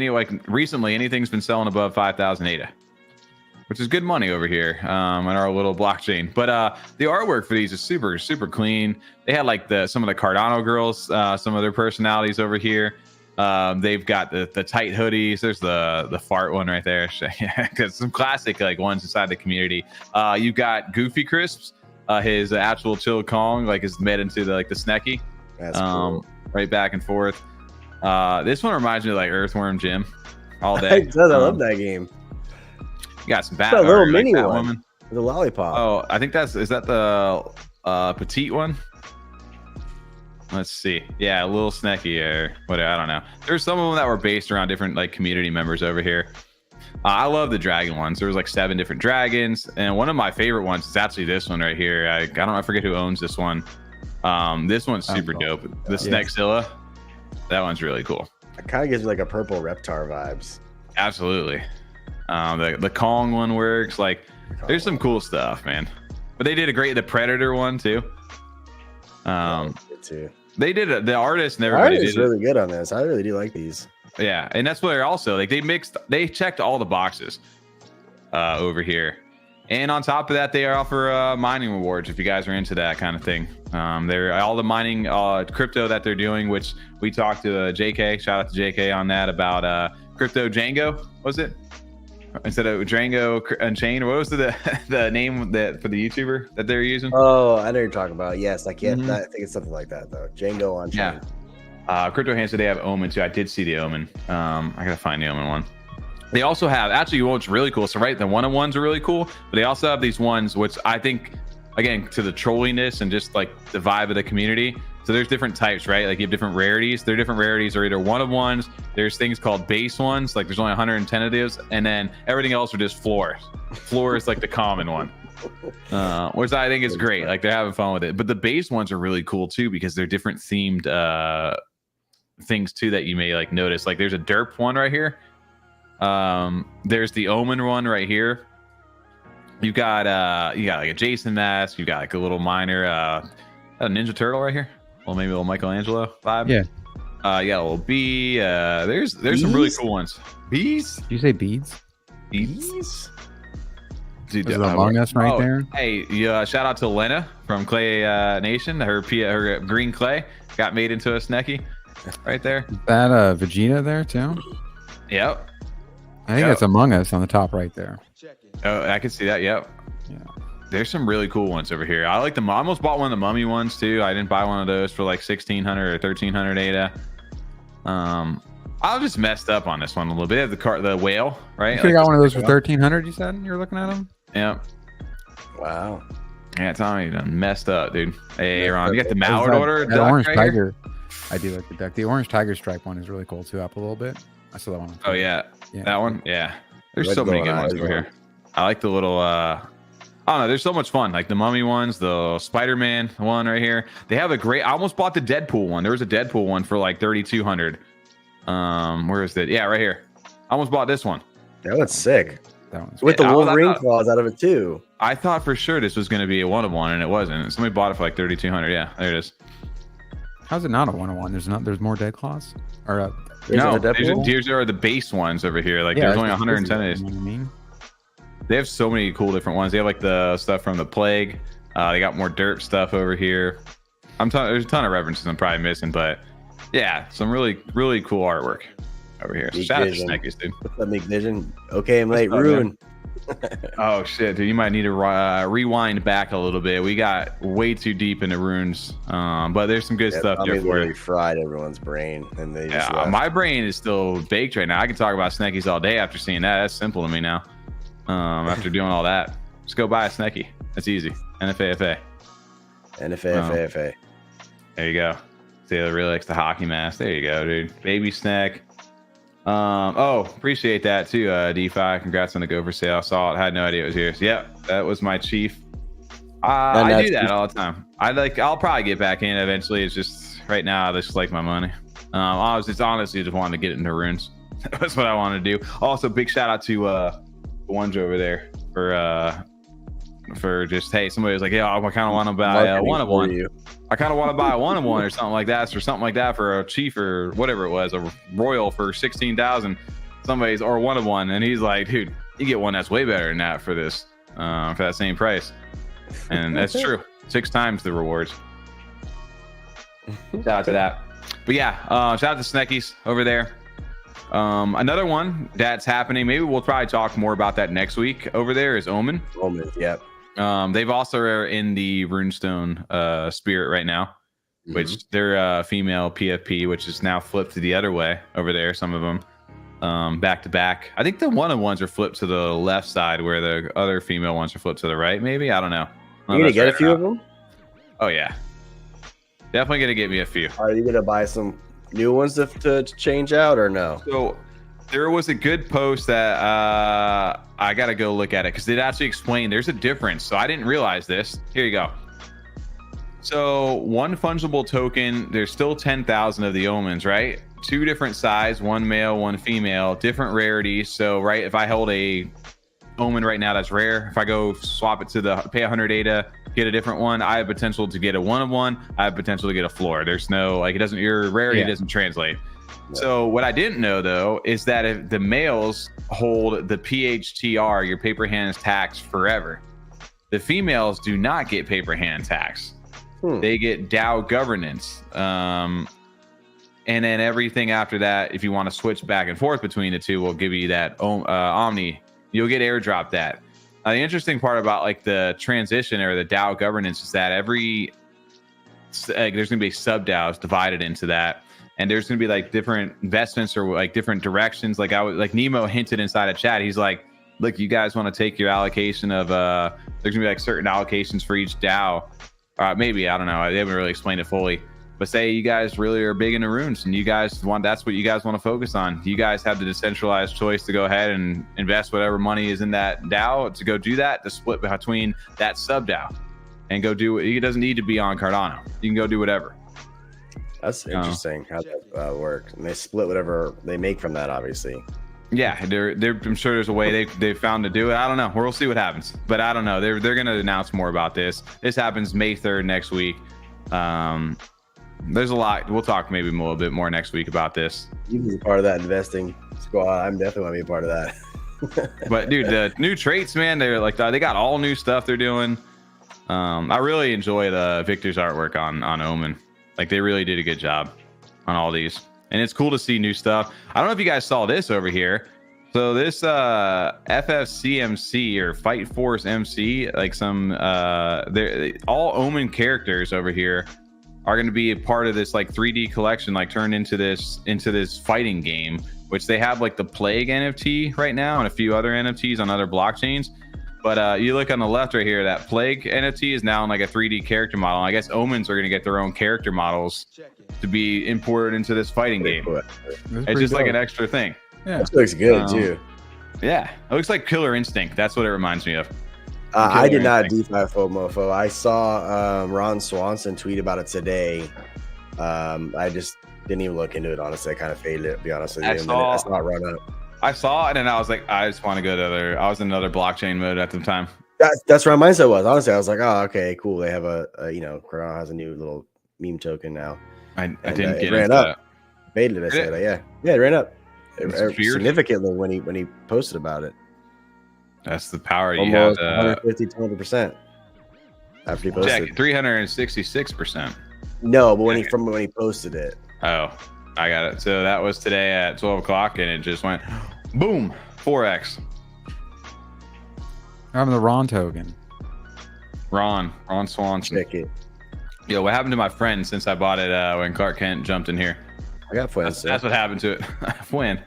recently anything's been selling above 5,000 ADA, which is good money over here on our little blockchain. But the artwork for these is super clean. They had like some of the Cardano girls, some of their personalities over here. They've got the tight hoodies. There's the fart one right there. Because some classic like ones inside the community. You've got Goofy Crisps. His actual chill Kong is made into the Snekkie. That's cool. Right back and forth. This one reminds me of like Earthworm Jim all day. I love that game. You got some that little mini one. The lollipop. Oh, I think is that the petite one? Let's see. Yeah, a little Snekkie or whatever. I don't know. There's some of them that were based around different community members over here. I love the dragon ones. There was like 7 different dragons, and one of my favorite ones is actually this one right here. I forget who owns this one. This one's super dope. The Snekzilla. That one's really cool. It kind of gives you like a purple Reptar vibes. Absolutely. The Kong one works. There's some cool stuff, man. But they did the Predator one too. They did the artist and everybody did really good on this. I really do like these. Yeah, and that's what they're also they checked all the boxes over here. And on top of that, they offer mining rewards if you guys are into that kind of thing. They're all the mining crypto that they're doing, which we talked to JK. Shout out to JK on that about crypto Django. Was it instead of Django Unchained? What was the name for the YouTuber that they're using? Oh, I know you're talking about. Yes, I can't. I think it's something like that though. Django Unchained. Yeah. Crypto Hands, they have OMEN too. I did see the OMEN. I gotta find the OMEN one. They also have what's really cool. So the one-on-ones are really cool, but they also have these ones which I think, again, to the trolliness and just like the vibe of the community. So there's different types, right? Like you have different rarities. Their different rarities are either one-of-ones. There's things called base ones. Like there's only 110 of those, and then everything else are just floors. Floor is like the common one, which I think is great. Like they're having fun with it. But the base ones are really cool too because they're different themed things too that you may notice. Like there's a derp one right here. There's the OMEN one right here. You got like a Jason mask. You got like a little miner, a Ninja Turtle right here. Well, maybe a little Michelangelo vibe. Yeah. You got a little bee. There's some really cool ones. Bees? Did you say beads? Bees? Dude, Among Us right there. Hey, shout out to Lena from Clay Nation. Her green clay got made into a Snekkie right there. Is that Vegeta there too? Yep. I think that's Among Us on the top right there. Oh, I can see that. Yep. Yeah. There's some really cool ones over here. I like them. I almost bought one of the mummy ones too. I didn't buy one of those for like 1,600 or 1,300 ADA. I was just messed up on this one a little bit. The whale, right? You could have got one of those for 1,300. You said you're looking at them. Yeah. Wow. Yeah, Tommy, you done messed up, dude. Hey, Ron, you got the Mallard order. That orange tiger. I do like the duck. The orange tiger stripe one is really cool too. Up a little bit. I saw that one. Oh yeah, that one. Yeah. There's so many good ones over here. I like the little. I don't know. There's so much fun. Like the mummy ones, the Spider-Man one right here. They have a great. I almost bought the Deadpool one. There was a Deadpool one for like 3,200. Where is it? Yeah, right here. I almost bought this one. That looks sick. That one's with the Yeah, Wolverine claws out of it too. I thought for sure this was going to be a 1-of-1, and it wasn't. Somebody bought it for like 3,200. Yeah, there it is. How's it not a 1-of-1? There's more dead claws? Or no, these are the base ones over here. Like there's only 110 of these. You know what I mean? They have so many cool different ones. They have like the stuff from the Plague. They got more derp stuff over here. There's a ton of references I'm probably missing, but yeah, some really, really cool artwork over here. So shout out to Snekkies, dude. What's up, Meek Vision? Okay, I'm late. Rune. Oh shit, dude! You might need to rewind back a little bit. We got way too deep into runes, but there's some good stuff there for you. Fried everyone's brain, and they just my brain is still baked right now. I can talk about Snekkies all day after seeing that. That's simple to me now. After doing all that, just go buy a Snekkie. That's easy. NFAFA. NFAFA. There you go. Taylor really likes the hockey mask. There you go, dude. Baby Snek. Appreciate that too, DeFi. Congrats on the Go for sale. I saw it. Had no idea it was here. So, yep, that was my chief. I do that all the time. I'll probably get back in eventually. It's just right now I just like my money. I was just honestly just wanted to get into runes. That's what I wanted to do. Also, big shout out to Ones over there for just, hey, somebody was like, yeah, I kind of want to buy a 1-of-1. I kind of want to buy a 1-of-1 or something like that, or something like that for a chief or whatever it was, a royal for 16,000. Somebody's or 1-of-1, and he's like, dude, you get one that's way better than that for this, for that same price. And that's true. 6 times the rewards. Shout out to that. But yeah, shout out to Snekkies over there. Another one that's happening, maybe we'll probably talk more about that next week over there, is OMEN. OMEN, yep. They've also are in the Runestone spirit right now, which they're female PFP, which is now flipped to the other way over there. Some of them back to back. I think the 1-of-1s are flipped to the left side, where the other female ones are flipped to the right. Maybe, I don't know. You gonna get a few of them? Oh yeah, definitely gonna get me a few. Are you gonna buy some new ones to change out or no? So there was a good post that I gotta go look at it because it actually explained there's a difference. So I didn't realize this. Here you go. So one fungible token, there's still 10,000 of the omens, right? 2 different size, 1 male, 1 female, different rarities. So right, if I hold a omen right now that's rare, if I go swap it to the pay 100 ADA, get a different one, I have potential to get a 1-of-1. I have potential to get a floor. There's no, like, it doesn't, your rarity doesn't translate. So what I didn't know though is that if the males hold the PHTR, your paper hands tax, forever, the females do not get paper hand tax. They get DAO governance. And then everything after that, if you want to switch back and forth between the two, will give you that Omni. You'll get airdrop that. The interesting part about like the transition or the DAO governance is that there's going to be sub DAOs divided into that. And there's going to be like different investments or like different directions. Like Nemo hinted inside a chat. He's like, look, you guys want to take your allocation of, there's going to be like certain allocations for each DAO. Maybe, I don't know. They haven't really explained it fully. But say you guys really are big into runes and you guys that's what you guys want to focus on. You guys have the decentralized choice to go ahead and invest whatever money is in that DAO to go do that, to split between that sub DAO and go do it. It doesn't need to be on Cardano. You can go do whatever. That's interesting how that works. And they split whatever they make from that, obviously. Yeah, I'm sure there's a way they found to do it. I don't know. We'll see what happens. But I don't know. They're going to announce more about this. This happens May 3rd next week. There's a lot. We'll talk maybe a little bit more next week about this. You can be part of that investing squad. I'm definitely want to be a part of that. But dude, the new traits, man, they're like they got all new stuff they're doing. I really enjoy the Victor's artwork on OMEN. Like they really did a good job on all these, and it's cool to see new stuff. I don't know if you guys saw this over here. So this FFCMC or Fight Force MC, like some all OMEN characters over here are going to be a part of this like 3D collection, like turned into this fighting game, which they have like the Plague NFT right now and a few other NFTs on other blockchains. But you look on the left right here, that Plague NFT is now in like a 3D character model. I guess Omens are going to get their own character models to be imported into this fighting game. It's just like an extra thing. Yeah, that looks good too. Yeah, it looks like Killer Instinct. That's what it reminds me of. I did not DeFi FOMO. I saw Ron Swanson tweet about it today. I just didn't even look into it, honestly. I kind of faded it, to be honest with you. I saw it run up. I saw it and I was like, I just want to go to I was in another blockchain mode at the time. That's where my mindset was. Honestly, I was like, oh, okay, cool. They have Cardano has a new little meme token now. I didn't get it. Ran up. Baited it. I said, yeah, it ran up significantly when he posted about it. That's the power you have. Almost 150-200% after he posted. 366%. No, but when he posted it. Oh, I got it. So that was today at 12 o'clock, and it just went boom, 4x. I'm the Ron token. Ron Swanson. Check it. Yo, what happened to my friend since I bought it when Clark Kent jumped in here? I got friends. That's what happened to it. When?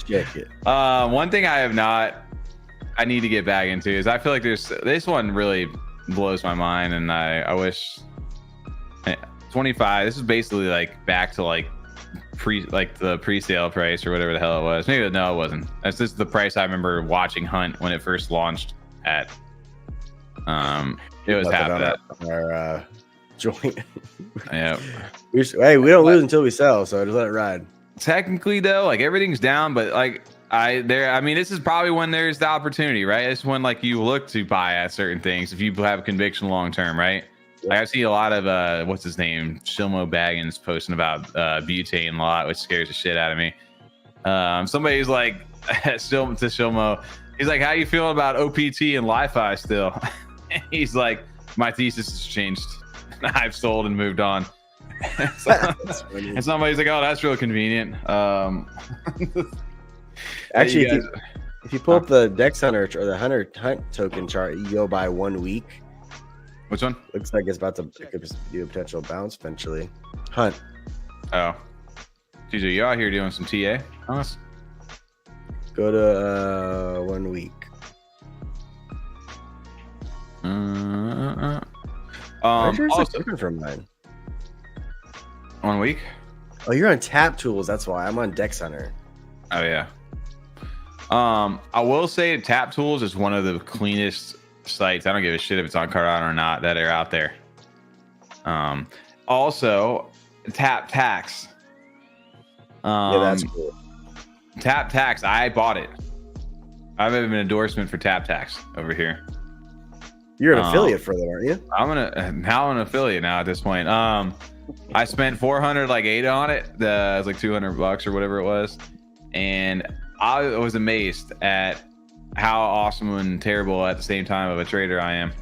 Check it. One thing I need to get back into is I feel like this one really blows my mind, and I wish 25. This is basically like back to like the pre-sale price or whatever the hell it was. Maybe no, it wasn't. That's just the price I remember watching Hunt when it first launched at. It was half that. Our joint. Yeah. We don't lose until we sell, so just let it ride. Technically, though, like everything's down, but like I mean, this is probably when there's the opportunity, right? It's when like you look to buy at certain things if you have a conviction long term, right? Like I see a lot of what's his name, Shilmo Baggins posting about butane a lot, which scares the shit out of me. Somebody's like Shilmo, he's like, "How you feeling about OPT and Li-Fi still?" He's like, "My thesis has changed. I've sold and moved on." And somebody's like, "Oh, that's real convenient." Actually, if you pull up the Dex Hunter or the Hunt token chart, you go by 1 week. Which one? Looks like it's about to do a potential bounce eventually. Hunt. Oh, TJ, you out here doing some TA on us? Go to 1 week. Also, looking for mine. 1 week? Oh, you're on Tap Tools. That's why I'm on Dex Hunter. Oh yeah. I will say Tap Tools is one of the cleanest sites. I don't give a shit if it's on Cardano or not that are out there. Also, Tap Tax. Yeah, that's cool. Tap Tax. I bought it. I have an endorsement for Tap Tax over here. You're an affiliate for them, aren't you? I'm an affiliate now at this point. I spent 408 on it. It was like $200 or whatever it was, and I was amazed at how awesome and terrible at the same time of a trader I am.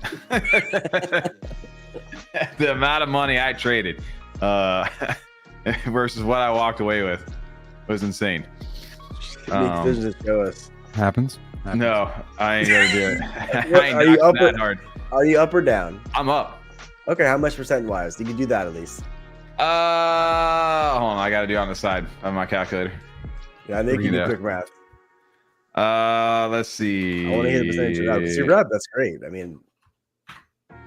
The amount of money I traded versus what I walked away with was insane. Just show us. Happens. No, I ain't gonna do it. I ain't not that hard. Are you up or down? I'm up. Okay, how much percent wise? You can do that at least. Hold on, I gotta do it on the side of my calculator. Yeah, I think you do quick math. Let's see. I want to hear the percentage. You're up. That's great. I mean,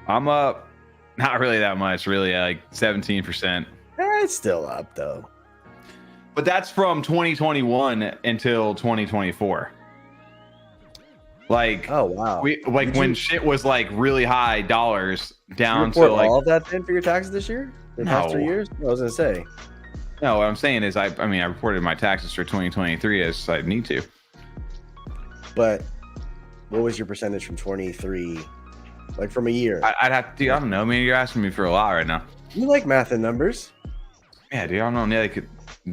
I'm up. Not really that much. Really, like 17%. It's still up though. But that's from 2021 until 2024. Like, oh wow, when shit was like really high dollars down to like all of that then for your taxes this year, the past 3 years. I was gonna say. No, what I'm saying is, I reported my taxes for 2023 as I need to. But what was your percentage from 23, like from a year? I'd have to. I don't know. I mean, you're asking me for a lot right now. You like math and numbers? Yeah, dude. I don't know. Like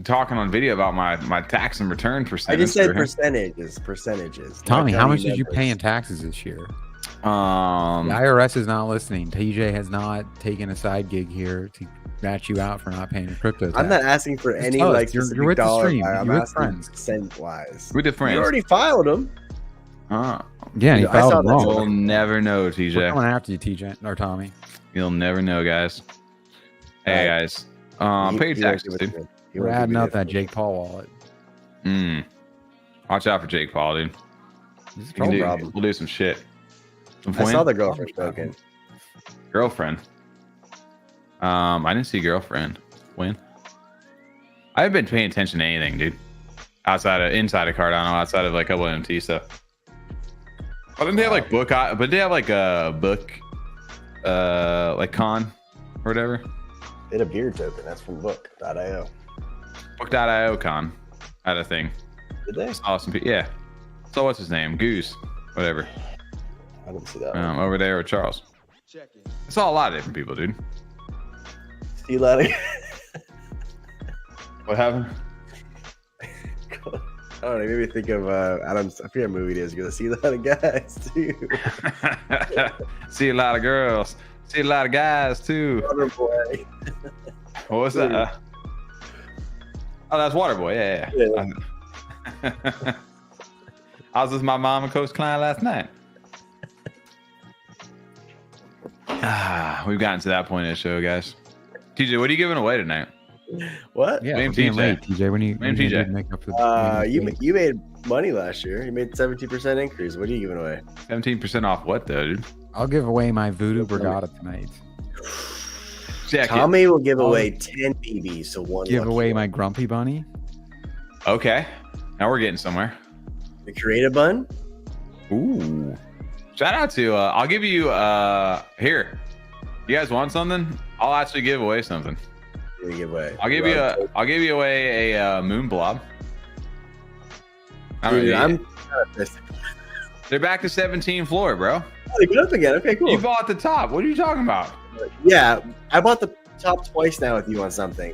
talking on video about my tax and return percentage. I just said percentages. Tommy, how much did you pay in taxes this year? The IRS is not listening. TJ has not taken a side gig here to match you out for not paying your crypto tax. I'm not asking for Just any tell us. like You're specific with the dollar. stream. I'm You're with asking friends. cent wise. With the friends. You already filed them. Yeah, you I saw filed that. wrong. You'll never know, We're TJ. coming after you, TJ or Tommy. You'll never know, guys. Hey, guys. Pay your taxes, dude. We're adding up that Jake Paul wallet. Watch out for Jake Paul, dude. We'll do some shit. I saw the girlfriend token. Girlfriend. I didn't see girlfriend. When? I haven't been paying attention to anything, dude. Inside of Cardano, outside of like a couple of MT stuff. But didn't they have like book? But they have like a book, like con or whatever. They had a beard token. That's from book.io. Book.io con. had a thing. Did they? Awesome. Yeah. So what's his name? Goose. Whatever. I didn't see that. Over there with Charles. I saw a lot of different people, dude. See that? What happened? I don't know. It made me think of Adam's. I forget what movie it is. You're gonna see a lot of guys too. See a lot of girls. See a lot of guys too. Waterboy. What was that? Oh, that's Waterboy. Yeah. I was with my mom and Coach Klein last night. We've gotten to that point in the show, guys. TJ, what are you giving away tonight? What? Yeah, Name being TJ. late, TJ. When you TJ. make up for the You made money last year. You made 17% increase. What are you giving away? 17% off what though, dude? I'll give away my Voodoo Brigada tonight. Jack, Tommy will give away 10 BBs. So one. Give lucky away one. my Grumpy Bunny. okay. Now we're getting somewhere. The creative bun. Ooh. Shout out to I'll give you here. You guys want something? I'll actually give away something. You give away. I'll give you away a moon blob. Dude, I'm kind of pissed. They're back to 17 floor, bro. Oh, they get up again. Okay, cool. You bought the top. What are you talking about? Yeah, I bought the top twice now with you on something.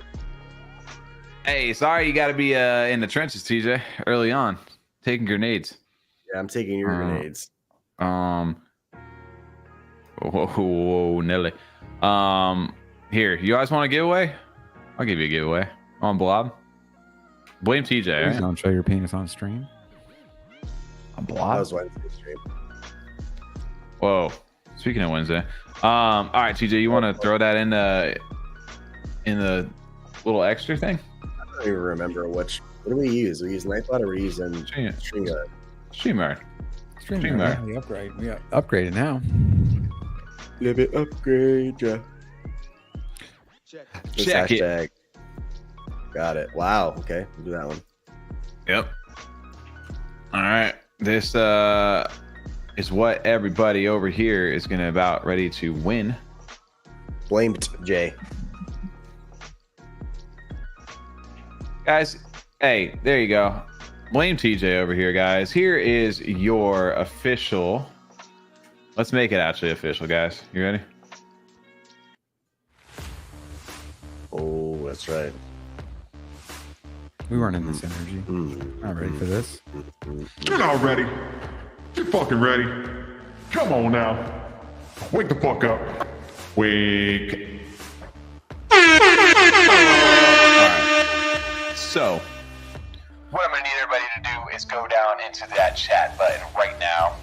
Hey, sorry you got to be in the trenches, TJ, early on, taking grenades. Yeah, I'm taking your grenades. Whoa, Nelly. Here, you guys want a giveaway? I'll give you a giveaway on Blob. Blame TJ. Please Right? don't show your penis on stream. On That Blob. was Wednesday stream. Whoa. Speaking of Wednesday, all right, TJ, you want to throw that in the little extra thing? I don't even remember which. What do we use? We use Nightbot or we using StreamYard? StreamYard. StreamYard. We upgraded now. Let me upgrade ya. This Check it. hashtag. Got it. Wow. Okay, we'll do that one. Yep. All right. This is what everybody over here is gonna about ready to win. Blamed Jay. Guys, hey, there you go. Blame TJ over here, guys. Here is your official. Let's make it actually official, guys. You ready? Oh, that's right. We weren't in this energy. Not ready for this. You're not ready. You're fucking ready. Come on now. Wake the fuck up. Wake. So, what I'm gonna need everybody to do is go down into that chat button right now.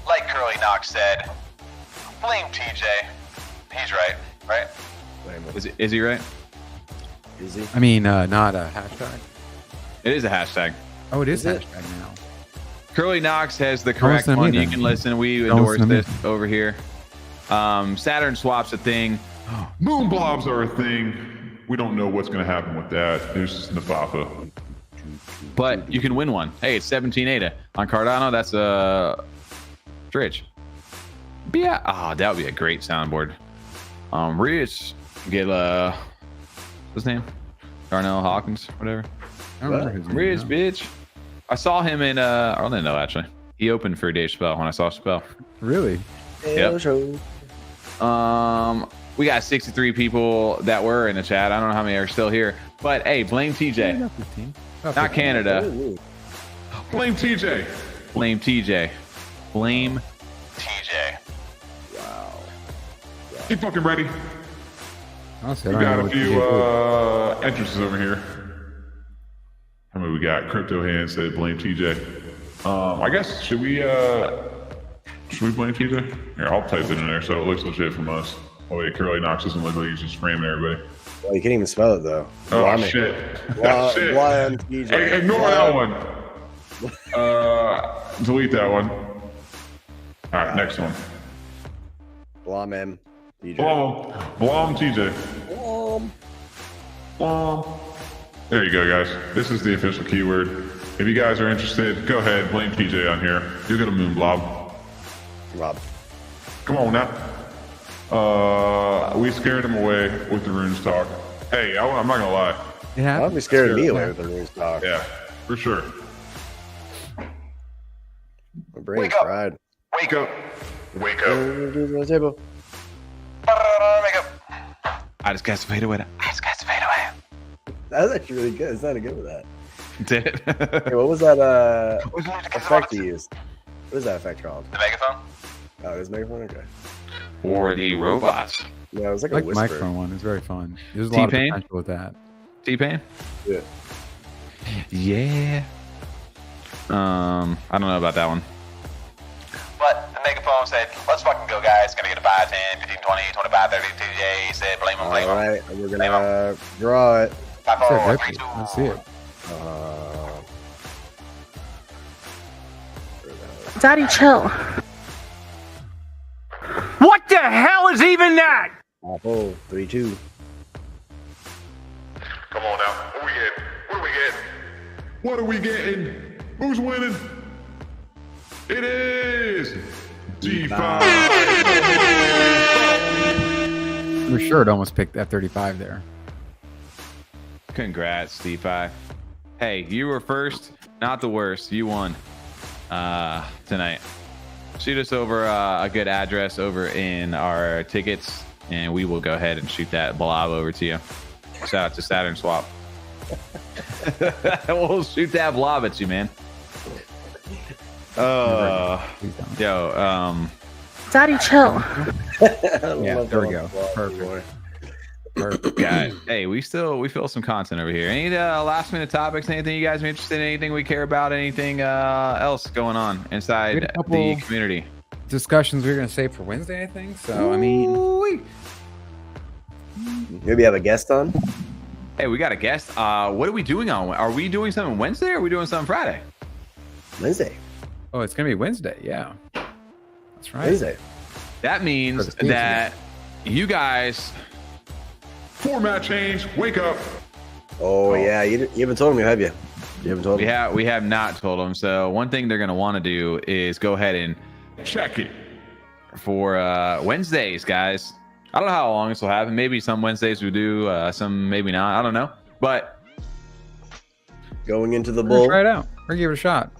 Like Curly Knox said, blame TJ. He's right, right? Is he right? Is he? I mean, not a hashtag. It is a hashtag. Oh, it is Is it? hashtag now. Curly Knox has the correct listen to me one. You then. can listen. We Don't endorse listen to me. this over here. Saturn Swap's a thing. Moon blobs are a thing. We don't know what's going to happen with that. There's just Nafafa. But you can win one. Hey, it's 17 ADA. On Cardano, that's a Stritch. Yeah. Oh, that would be a great soundboard. Rich, get what's his name? Darnell Hawkins, whatever. I don't remember his name. Rich, now. bitch. I saw him in Orlando, actually. He opened for Dave Chappelle when I saw Chappelle. Really? Yep. We got 63 people that were in the chat. I don't know how many are still here. But hey, blame TJ. About 15. About Not 15. Canada. Blame TJ. Blame TJ. Blame TJ. You fucking ready? Honestly, I We don't got know a what few TJ did. entrances over here. How many we got? Crypto Hand said blame TJ. I guess should we blame TJ? Here, I'll type it in there so it looks legit from us. Oh wait, Curly Knox doesn't look like he's just framing everybody. Well, you can't even spell it though. Oh Blimey. shit. Shit. Blonde TJ. Hey, ignore that one. Delete that one. All right, next one. Blom TJ. Blom TJ. Blom. There you go, guys. This is the official keyword. If you guys are interested, go ahead, blame TJ on here. You'll get a moon blob. Rob. Come on now. We scared him away with the runes talk. Hey, I'm not gonna lie. It happens. I'll be scaring me away with the Rune stock. Yeah, for sure. My brain's fried. Wake up. Wake up. The table. Wake up. I just got to fade away. That was actually really good. It's not good with that. Did it? Hey, what was that effect you used? What is that effect called? The megaphone? Oh, it is megaphone? Okay. Or the robots. Yeah, it was like I like a the whisper. microphone one. It's very fun. There's a lot of T-Pain? potential with that. T-Pain? Yeah. Yeah. I don't know about that one. But the megaphone said, let's fucking go, guys. Gonna get a 5, 10, 15, 20, 25, 30, TJ. He said, blame him, All blame him. right, and we're gonna draw it. 5, It's 4, a 3, good 2. one. Let's see it. Daddy, chill. What the hell is even that? 4, 3, 2. Come on now. What we getting? What are we getting? What are we getting? Who's winning? It is DeFi. We're sure it almost picked F35 there. Congrats, DeFi. Hey, you were first, not the worst. You won tonight. Shoot us over a good address over in our tickets, and we will go ahead and shoot that blob over to you. Shout out to Saturn Swap. We'll shoot that blob at you, man. Please don't. Yo, Daddy, chill. Yeah, there we go. Perfect. Perfect. guys, hey, we feel some content over here. Any last minute topics? Anything you guys are interested in? Anything we care about? Anything else going on inside We had a couple- the community? Discussions we were gonna save for Wednesday, I think. So I mean, Ooh-wee. Maybe have a guest on? Hey, we got a guest. What are we doing on? Are we doing something Wednesday or are we doing something Friday? Wednesday. oh, it's gonna be Wednesday. Yeah, that's right. Wednesday. That means For the teams, that you guys. Format change. Wake up. Oh, yeah. You haven't told me, have you? You haven't told me? We have not told them. So one thing they're going to want to do is go ahead and Check it. for Wednesdays, guys. I don't know how long this will happen. Maybe some Wednesdays we do, some maybe not. I don't know. But Going into the We're gonna bull. try it out. We're gonna give it a shot.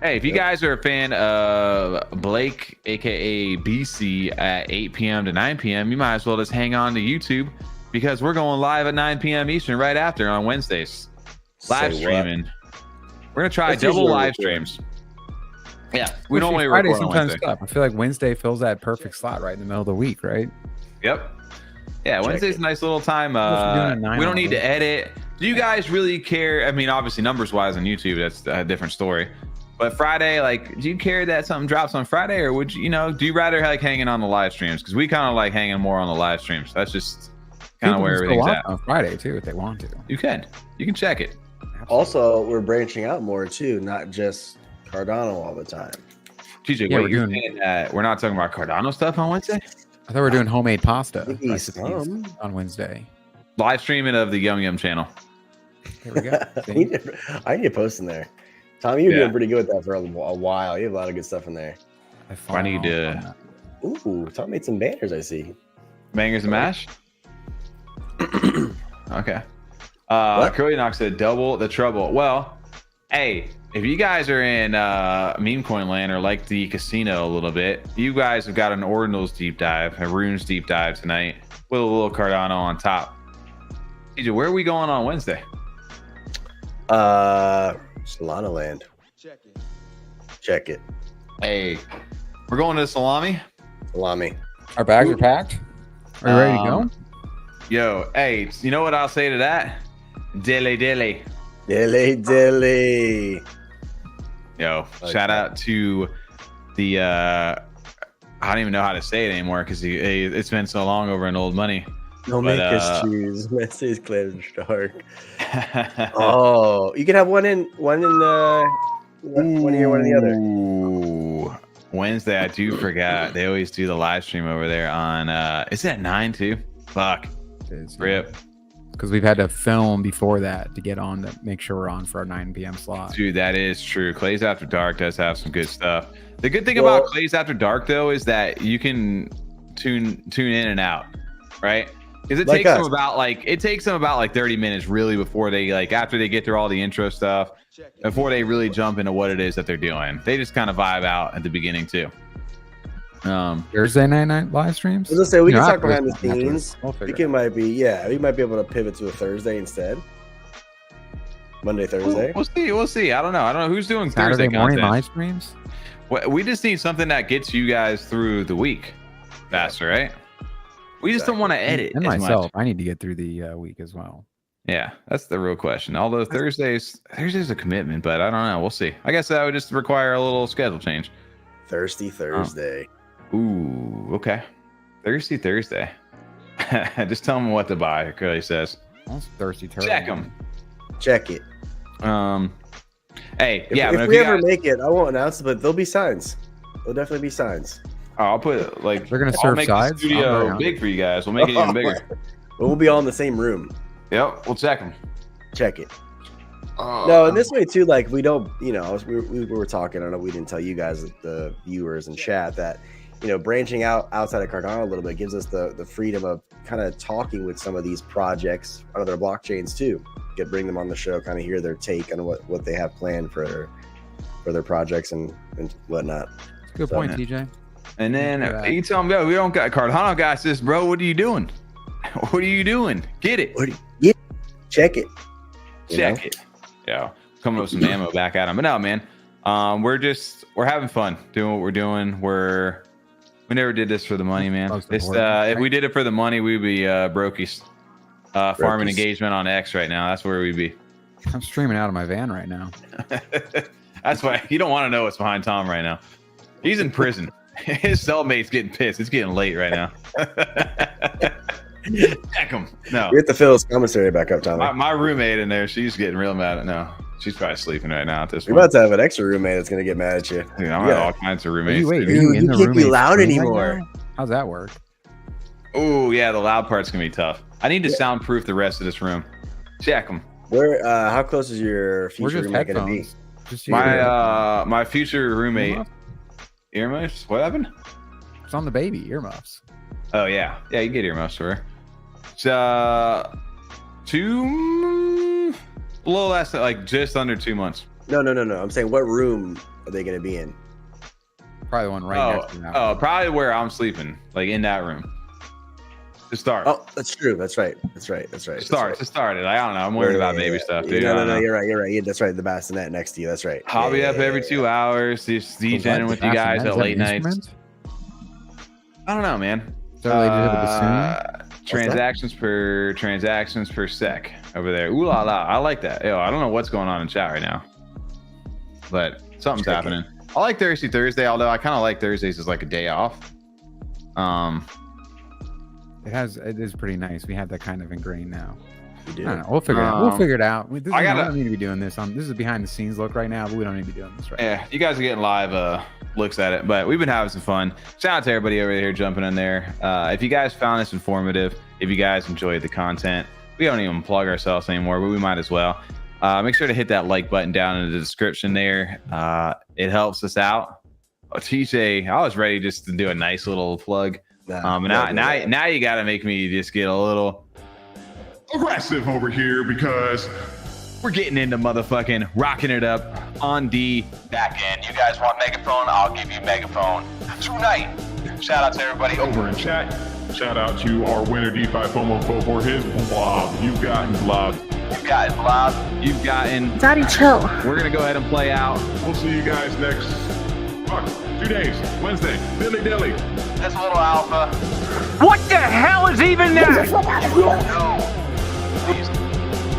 hey, if you guys are a fan of Blake, aka BC, at 8 p.m. to 9 p.m., you might as well just hang on to YouTube because we're going live at 9 p.m. Eastern right after on Wednesdays. Live Say what? streaming. We're gonna try That's double usually live what we do. streams. Yeah, we Wish normally Friday record on sometimes Wednesday. stuff. I feel like Wednesday fills that perfect slot right in the middle of the week, right? Yep. Yeah, Check Wednesday's it. a nice little time. We're doing it 9 We don't on need to Wednesday. edit. Do you guys really care? I mean, obviously, numbers wise on YouTube, that's a different story. But Friday, like, do you care that something drops on Friday, or would you, do you rather like hanging on the live streams? Because we kind of like hanging more on the live streams. That's just kind of People where can still everything's watch at. on Friday too if they want to. You can check it. Also, we're branching out more, too. Not just Cardano all the time. TJ, Yeah, wait, we're you're doing- saying that we're not talking about Cardano stuff on Wednesday? I thought we were doing homemade pasta Maybe recipes some. on Wednesday. Live streaming of the Yum Yum channel. There we go. I See? need to post in there. Tommy, you're Yeah. doing pretty good with that for a while. You have a lot of good stuff in there. I need to- Ooh, Tom made some banners, I see. Bangers and mash? Okay. What? Curly Knox said double the trouble. Well, hey, if you guys are in meme coin land or like the casino a little bit, you guys have got an Ordinals deep dive, a Runes deep dive tonight with a little Cardano on top. TJ, where are we going on Wednesday? Solana land. Check it. Hey, we're going to Salami. Salami. Our bags are packed. Are you ready to go? Yo, hey, you know what I'll say to that? Dilly dilly. Dilly. Yo, Like shout that. out to the I don't even know how to say it anymore because it's been so long over in old money. No But, make us choose. Message Clan Stark. Oh, you can have one in one here, one in the other. Ooh. Wednesday, I do forgot. They always do the live stream over there on is it at 9 too? Fuck. Rip. Because we've had to film before that to get on to make sure we're on for our 9 p.m. slot. Dude, that is true. Clay's After Dark does have some good stuff. The good thing Well- about Clay's After Dark though is that you can tune in and out, right? Because it takes them about like 30 minutes really before they after they get through all the intro stuff, before they really jump into what it is that they're doing. They just kind of vibe out at the beginning too. Thursday night live streams. Let's say we can talk behind the scenes. We might be able to pivot to a Thursday instead. Monday, Thursday. We'll see. I don't know who's doing Saturday Thursday morning content. live streams. We just need something that gets you guys through the week faster, right? We just don't want to edit. And as myself, much. I need to get through the week as well. Yeah, that's the real question. Although Thursday's a commitment, but I don't know. We'll see. I guess that would just require a little schedule change. Thursday. Ooh, okay. Thursday. Just tell them what to buy. Curly says. That's thirsty. Check them. Check it. Hey, if we ever make it, I won't announce it, but there'll be signs. There'll definitely be signs. Oh, I'll put they're gonna serve sides. The studio big for you guys. We'll make it even bigger. We'll be all in the same room. Yep, we'll check them. Check it. No, and this way too, like we don't, we were talking. I don't know, we didn't tell you guys, the viewers in chat, that branching outside of Cardano a little bit gives us the freedom of kind of talking with some of these projects on other blockchains too. Bring them on the show, kind of hear their take on what they have planned for their projects and whatnot. Good point, TJ. And then you tell them, we don't got Cardano guys. This, bro, what are you doing? What are you doing? Get it. Check it. Check it. Yeah, coming with some ammo back at them. But no, man, we're having fun doing what we're doing. We never did this for the money, man. If we did it for the money, we'd be brokies. Farming engagement on X right now. That's where we'd be. I'm streaming out of my van right now. That's why you don't want to know what's behind Tom right now. He's in prison. His cellmate's getting pissed. It's getting late right now. Check him. No. We have to fill his commissary back up, Tommy. My roommate in there, she's getting real mad at now. She's probably sleeping right now at this point. You're about to have an extra roommate that's going to get mad at you. Dude, I'm all kinds of roommates. You can't be loud anymore. How's that work? Oh, yeah, the loud part's going to be tough. I need to soundproof the rest of this room. Check them. Where? How close is your future roommate going to be? My future roommate. Earmuffs? What happened? It's on the baby. Earmuffs. Oh, yeah. Yeah, you get earmuffs for her. It's a little less, like just under 2 months. No. I'm saying, what room are they going to be in? Probably the one right next to that. Probably where I'm sleeping, like in that room. To start. Oh, that's true. That's right. To start it. I don't know. I'm worried about baby stuff, dude. No, you're right. Yeah, that's right. The bassinet next to you. That's right. I'll be up every 2 hours, just DJing with you guys at late nights. I don't know, man. Transactions per sec over there. Ooh la la. I like that. Yo, I don't know what's going on in chat right now, but something's happening. I like Thursday, although I kind of like Thursdays as like a day off. It is pretty nice. We have that kind of ingrained now. We do. I don't know. We'll figure it out. We don't need to be doing this. This is a behind the scenes look right now, but we don't need to be doing this right now. Yeah, you guys are getting live looks at it, but we've been having some fun. Shout out to everybody over here jumping in there. If you guys found this informative, if you guys enjoyed the content, we don't even plug ourselves anymore, but we might as well. Make sure to hit that like button down in the description there. It helps us out. TJ, I was ready just to do a nice little plug. Now you got to make me just get a little aggressive over here because we're getting into motherfucking rocking it up on the back end. You guys want megaphone? I'll give you megaphone tonight. Shout out to everybody over in chat. Shout out to our winner DeFi FOMO for his blob. You've gotten blob. You've gotten blob. You've gotten Daddy, chill. We're gonna go ahead and play out. We'll see you guys next 2 days. Wednesday. Dilly. That's a little alpha. What the hell is even that? No.